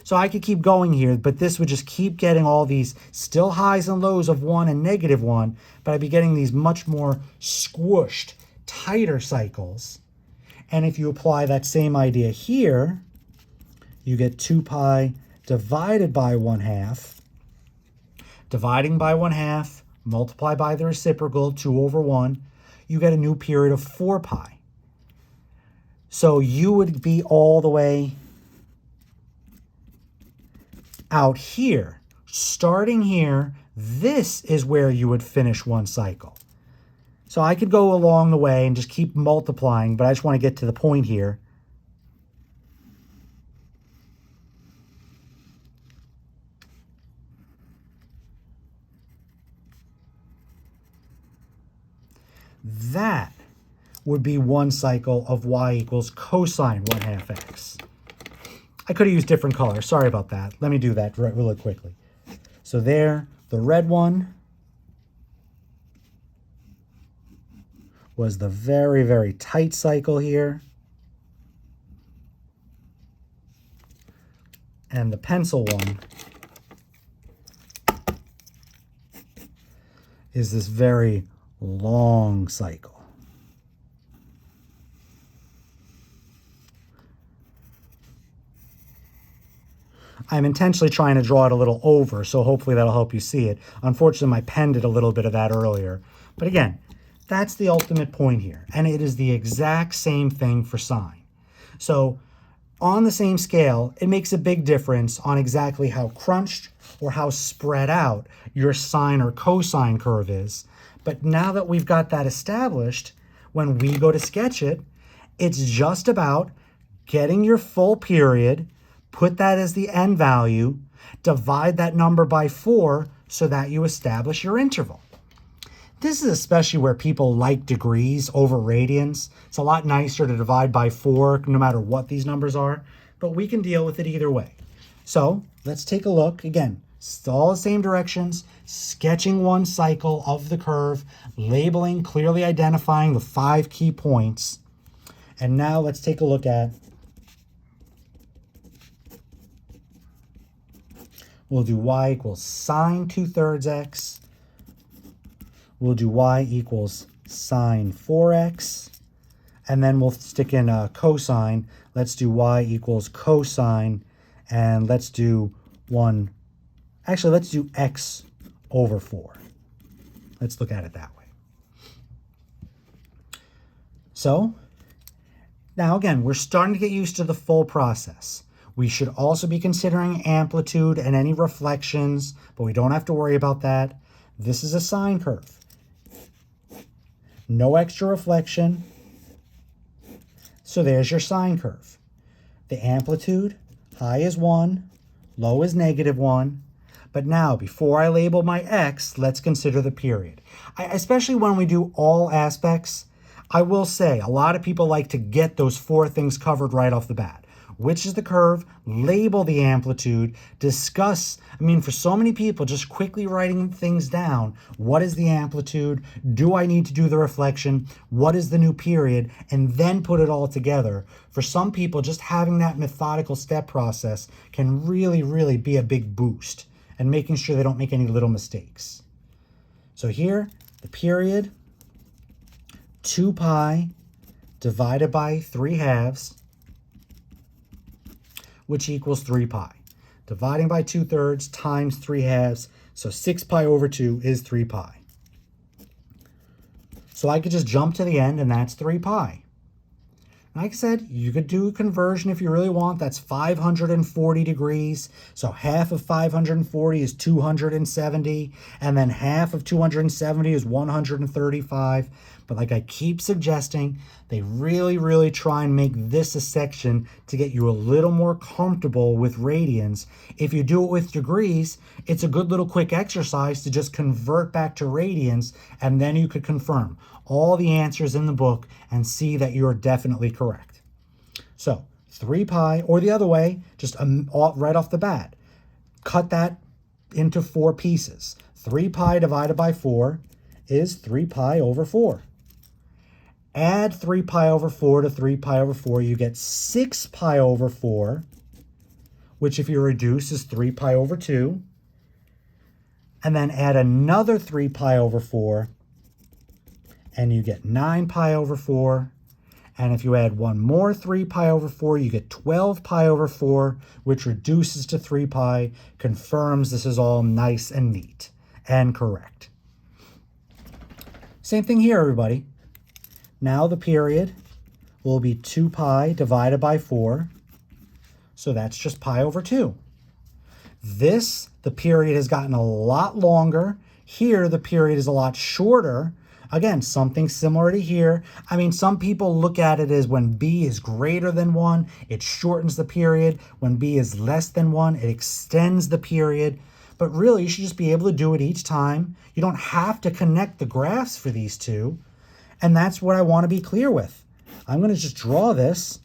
So I could keep going here, but this would just keep getting all these still highs and lows of 1 and -1, but I'd be getting these much more squished, tighter cycles. And if you apply that same idea here, you get 2 pi divided by 1/2. Dividing by 1/2, multiply by the reciprocal, 2 over 1, you get a new period of 4 pi. So you would be all the way out here. Starting here, this is where you would finish one cycle. So I could go along the way and just keep multiplying, but I just want to get to the point here. That would be one cycle of y equals cosine 1/2 x. I could have used different colors. Sorry about that. Let me do that really quickly. So there, the red one was the very, very tight cycle here. And the pencil one is this very long cycle. I'm intentionally trying to draw it a little over, so hopefully that'll help you see it. Unfortunately, my pen did a little bit of that earlier. But again, that's the ultimate point here. And it is the exact same thing for sine. So on the same scale, it makes a big difference on exactly how crunched or how spread out your sine or cosine curve is. But now that we've got that established, when we go to sketch it, it's just about getting your full period, put that as the end value, divide that number by 4 so that you establish your interval. This is especially where people like degrees over radians. It's a lot nicer to divide by 4 no matter what these numbers are, but we can deal with it either way. So let's take a look. Again, it's all the same directions, sketching one cycle of the curve, labeling, clearly identifying the 5 key points. And now let's take a look at, we'll do y equals sine 2/3 x. We'll do y equals sine 4x. And then we'll stick in cosine. Let's do y equals cosine. And let's do let's do x over 4. Let's look at it that way. So now again, we're starting to get used to the full process. We should also be considering amplitude and any reflections, but we don't have to worry about that. This is a sine curve. No extra reflection. So there's your sine curve. The amplitude, high is 1, low is -1. But now, before I label my x, let's consider the period. Especially when we do all aspects, I will say a lot of people like to get those 4 things covered right off the bat. Which is the curve, label the amplitude, discuss, for so many people, just quickly writing things down. What is the amplitude? Do I need to do the reflection? What is the new period? And then put it all together. For some people, just having that methodical step process can really, really be a big boost and making sure they don't make any little mistakes. So here, the period, 2 pi divided by 3/2, which equals 3 pi. Dividing by 2/3 times 3/2, so 6 pi over 2 is 3 pi. So I could just jump to the end, and that's 3 pi. Like I said, you could do a conversion if you really want. That's 540 degrees. So half of 540 is 270, and then half of 270 is 135. But like I keep suggesting, they really, really try and make this a section to get you a little more comfortable with radians. If you do it with degrees, it's a good little quick exercise to just convert back to radians, and then you could confirm all the answers in the book and see that you're definitely correct. So 3 pi, or the other way, just right off the bat, cut that into 4 pieces. 3 pi divided by 4 is 3 pi over 4. Add 3 pi over 4 to 3 pi over 4, you get 6 pi over 4, which if you reduce is 3 pi over 2. And then add another 3 pi over 4, and you get 9 pi over 4. And if you add one more 3 pi over 4, you get 12 pi over 4, which reduces to 3 pi, confirms this is all nice and neat and correct. Same thing here, everybody. Now the period will be 2 pi divided by 4, so that's just pi over 2. This, the period has gotten a lot longer. Here, the period is a lot shorter. Again, something similar to here. I mean, some people look at it as when b is greater than 1, it shortens the period. When b is less than 1, it extends the period. But really, you should just be able to do it each time. You don't have to connect the graphs for these two. And that's what I want to be clear with. I'm going to just draw this.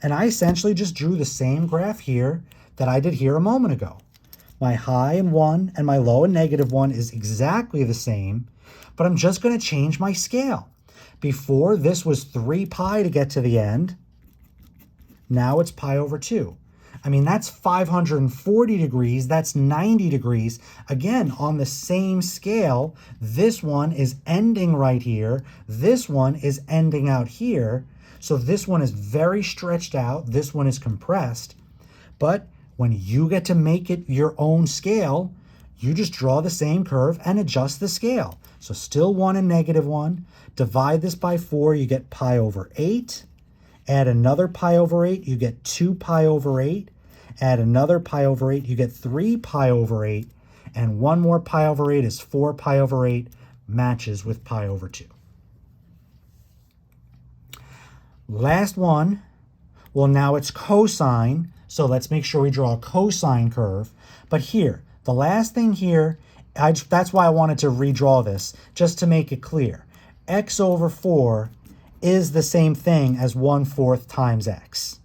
And I essentially just drew the same graph here that I did here a moment ago. My high and 1 and my low and -1 is exactly the same, but I'm just going to change my scale. Before, this was 3 pi to get to the end. Now it's pi over 2. I mean, that's 540 degrees. That's 90 degrees. Again, on the same scale, this one is ending right here. This one is ending out here. So this one is very stretched out. This one is compressed. But when you get to make it your own scale, you just draw the same curve and adjust the scale. So still 1 and -1. Divide this by 4, you get pi over 8. Add another pi over 8, you get 2 pi over 8. Add another pi over 8, you get 3 pi over 8. And one more pi over 8 is 4 pi over 8, matches with pi over 2. Last one, well, now it's cosine. So let's make sure we draw a cosine curve. But here, the last thing here, that's why I wanted to redraw this, just to make it clear. X over 4 is the same thing as 1/4 times x.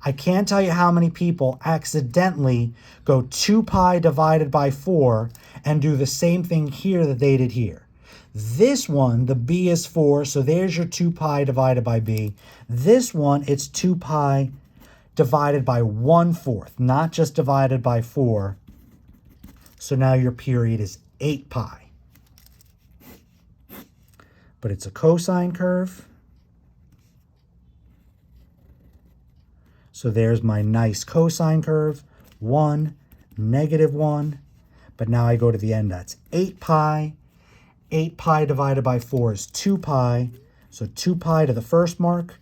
I can't tell you how many people accidentally go 2 pi divided by 4 and do the same thing here that they did here. This one, the b is 4, so there's your 2 pi divided by b. This one, it's 2 pi divided by 1/4, not just divided by 4. So now your period is 8 pi. But it's a cosine curve. So there's my nice cosine curve, 1, -1. But now I go to the end, that's 8 pi. 8 pi divided by 4 is 2 pi. So 2 pi to the first mark,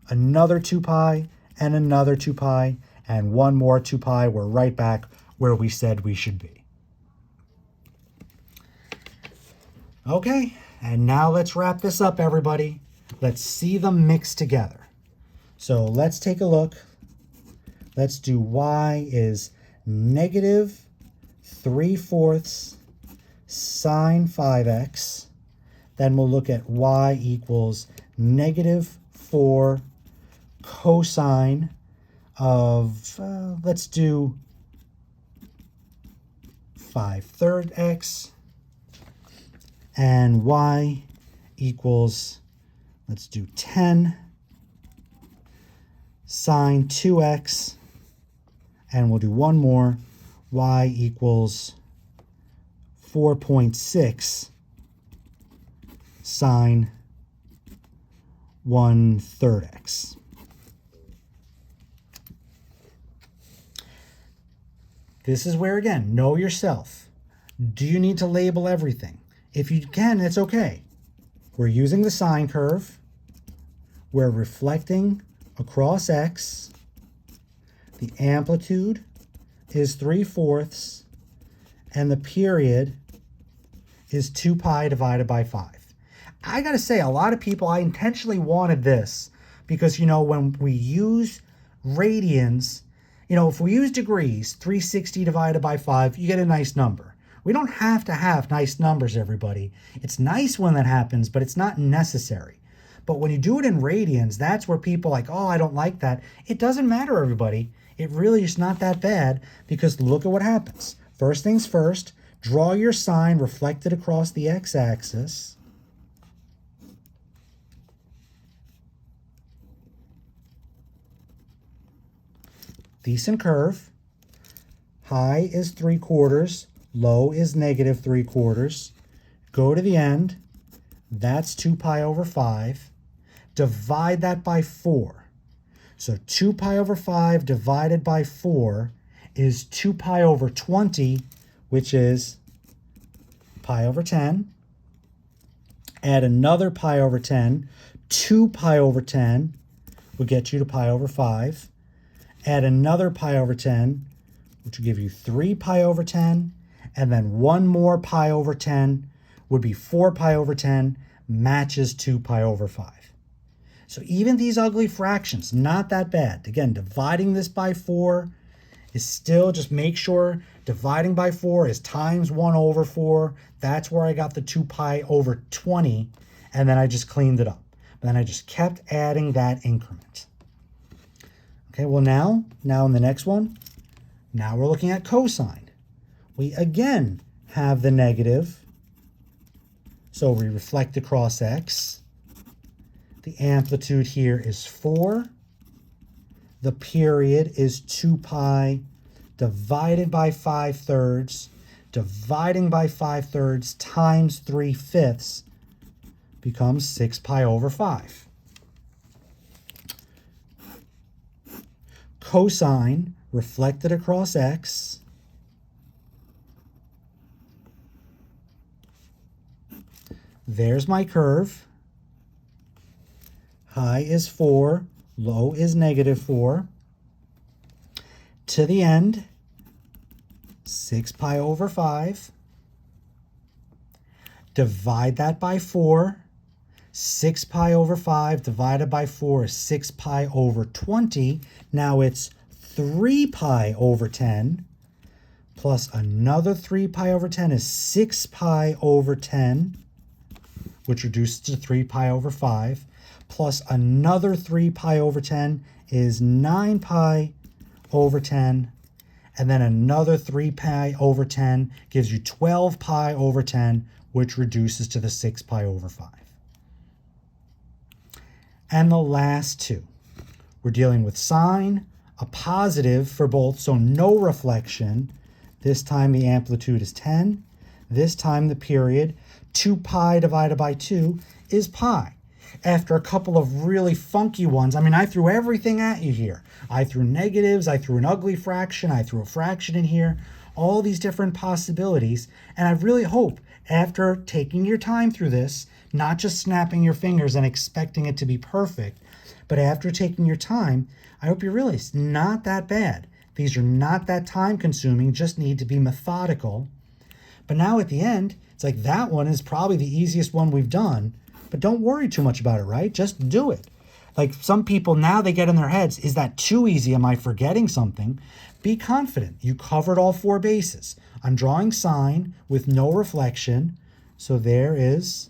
another 2 pi, and another 2 pi, and one more 2 pi. We're right back where we said we should be. Okay, and now let's wrap this up, everybody. Let's see them mixed together. So let's take a look. Let's do y is -3/4 sine 5x. Then we'll look at y equals -4 cosine of, let's do 5/3 x. And y equals, let's do 10 sine 2x. And we'll do one more. Y equals 4.6 sine 1/3 x. This is where, again, know yourself. Do you need to label everything? If you can, it's okay. We're using the sine curve. We're reflecting across x. The amplitude is 3/4, and the period is 2 pi divided by 5. I gotta say, a lot of people, I intentionally wanted this because, you know, when we use radians, you know, if we use degrees, 360 divided by 5, you get a nice number. We don't have to have nice numbers, everybody. It's nice when that happens, but it's not necessary. But when you do it in radians, that's where people are like, oh, I don't like that. It doesn't matter, everybody. It really is not that bad because look at what happens. First things first, draw your sine reflected across the x-axis. Decent curve. High is 3/4, low is -3/4. Go to the end, That's 2 pi over 5. Divide that by 4. So 2 pi over 5 divided by 4 is 2 pi over 20, which is pi over 10. Add another pi over 10. 2 pi over 10 will get you to pi over 5. Add another pi over 10, which will give you 3 pi over 10. And then one more pi over 10 would be 4 pi over 10, matches 2 pi over 5. So even these ugly fractions, not that bad. Again, dividing this by 4 is still, just make sure dividing by 4 is times 1 over 4. That's where I got the 2 pi over 20, and then I just cleaned it up. But then I just kept adding that increment. Okay, well now in the next one, now we're looking at cosine. We again have the negative, so we reflect across x. The amplitude here is 4. The period is 2 pi divided by 5/3. Dividing by 5/3 times 3/5 becomes 6 pi over 5. Cosine reflected across x. There's my curve. High is 4, low is -4. To the end, 6 pi over 5. Divide that by 4. 6 pi over 5 divided by 4 is 6 pi over 20. Now it's 3 pi over 10. Plus another 3 pi over 10 is 6 pi over 10, which reduces to 3 pi over 5. Plus another 3 pi over 10 is 9 pi over 10. And then another 3 pi over 10 gives you 12 pi over 10, which reduces to the 6 pi over 5. And the last two, we're dealing with sine, a positive for both, so no reflection. This time the amplitude is 10. This time the period, 2 pi divided by 2 is pi. After a couple of really funky ones, I mean, I threw everything at you here. I threw negatives, I threw an ugly fraction, I threw a fraction in here, all these different possibilities. And I really hope after taking your time through this, not just snapping your fingers and expecting it to be perfect, but after taking your time, I hope you realize it's not that bad. These are not that time consuming, just need to be methodical. But now at the end, it's like that one is probably the easiest one we've done. But don't worry too much about it, right? Just do it. Like some people now, they get in their heads, is that too easy? Am I forgetting something? Be confident. You covered all 4 bases. I'm drawing sine with no reflection. So there is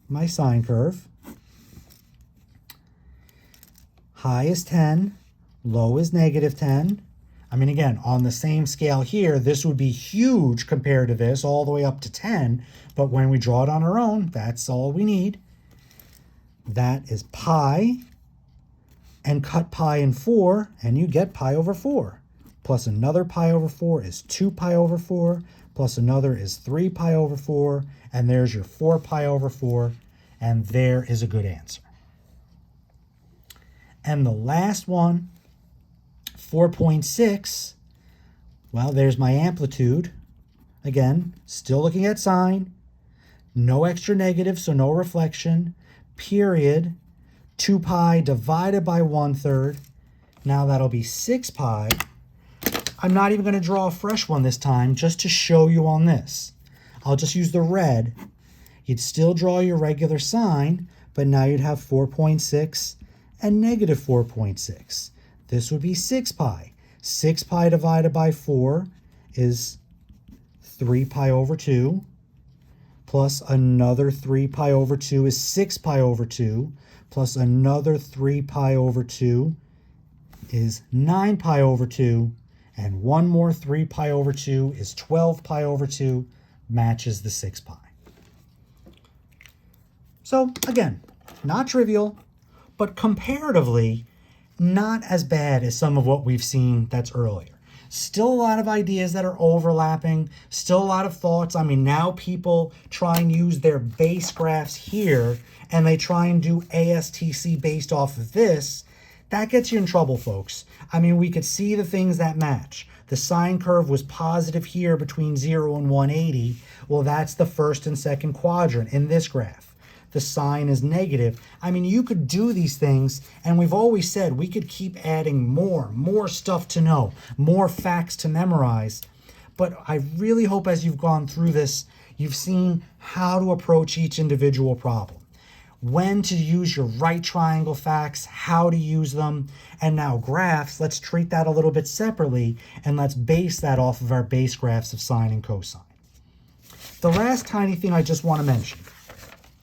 my sine curve. High is 10, low is -10. I mean, again, on the same scale here, this would be huge compared to this, all the way up to 10. But when we draw it on our own, that's all we need. That is pi, and cut pi in 4, and you get pi over 4. Plus another pi over 4 is 2 pi over 4, plus another is 3 pi over 4, and there's your 4 pi over 4, and there is a good answer. And the last one, 4.6, well, there's my amplitude. Again, still looking at sine, no extra negative, so no reflection, period, 2 pi divided by 1/3. Now that'll be 6 pi. I'm not even going to draw a fresh one this time, just to show you on this. I'll just use the red. You'd still draw your regular sine, but now you'd have 4.6 and -4.6. This would be 6 pi. 6 pi divided by 4 is 3 pi over 2, plus another 3 pi over 2 is 6 pi over 2, plus another 3 pi over 2 is 9 pi over 2, and one more 3 pi over 2 is 12 pi over 2, matches the 6 pi. So again, not trivial, but comparatively not as bad as some of what we've seen that's earlier. Still a lot of ideas that are overlapping, still a lot of thoughts. I mean, now people try and use their base graphs here, and they try and do ASTC based off of this. That gets you in trouble, folks. I mean, we could see the things that match. The sine curve was positive here between 0 and 180. Well, that's the first and second quadrant in this graph. The sine is negative. I mean, you could do these things, and we've always said we could keep adding more stuff to know, more facts to memorize. But I really hope as you've gone through this, you've seen how to approach each individual problem. When to use your right triangle facts, how to use them, and now graphs, let's treat that a little bit separately, and let's base that off of our base graphs of sine and cosine. The last tiny thing I just want to mention,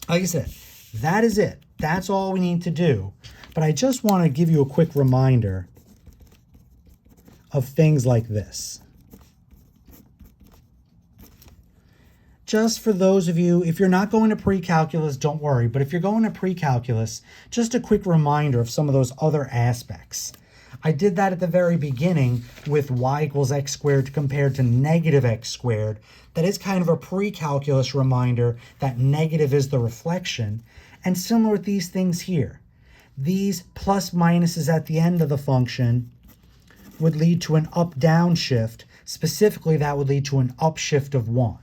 like I said, that is it. That's all we need to do. But I just want to give you a quick reminder of things like this. Just for those of you, if you're not going to pre-calculus, don't worry. But if you're going to pre-calculus, just a quick reminder of some of those other aspects. I did that at the very beginning with y equals x squared compared to negative x squared. That is kind of a pre-calculus reminder that negative is the reflection. And similar with these things here. These plus minuses at the end of the function would lead to an up-down shift. Specifically, that would lead to an upshift of 1.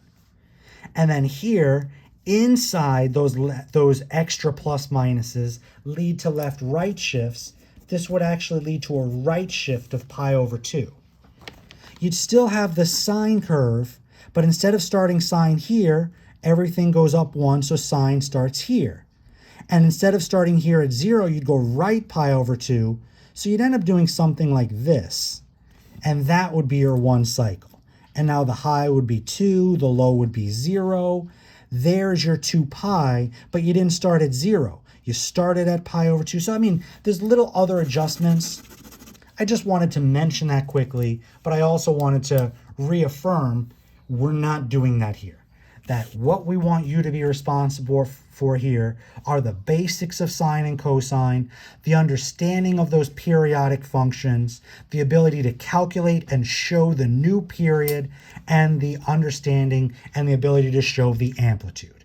And then here, inside those extra plus minuses lead to left-right shifts. This would actually lead to a right shift of pi over 2. You'd still have the sine curve, but instead of starting sine here, everything goes up 1, so sine starts here. And instead of starting here at 0, you'd go right pi over 2, so you'd end up doing something like this. And that would be your one cycle. And now the high would be 2, the low would be 0. There's your 2 pi, but you didn't start at 0. You started at pi over 2. So, I mean, there's little other adjustments. I just wanted to mention that quickly, but I also wanted to reaffirm we're not doing that here. That what we want you to be responsible for here are the basics of sine and cosine, the understanding of those periodic functions, the ability to calculate and show the new period, and the understanding and the ability to show the amplitude.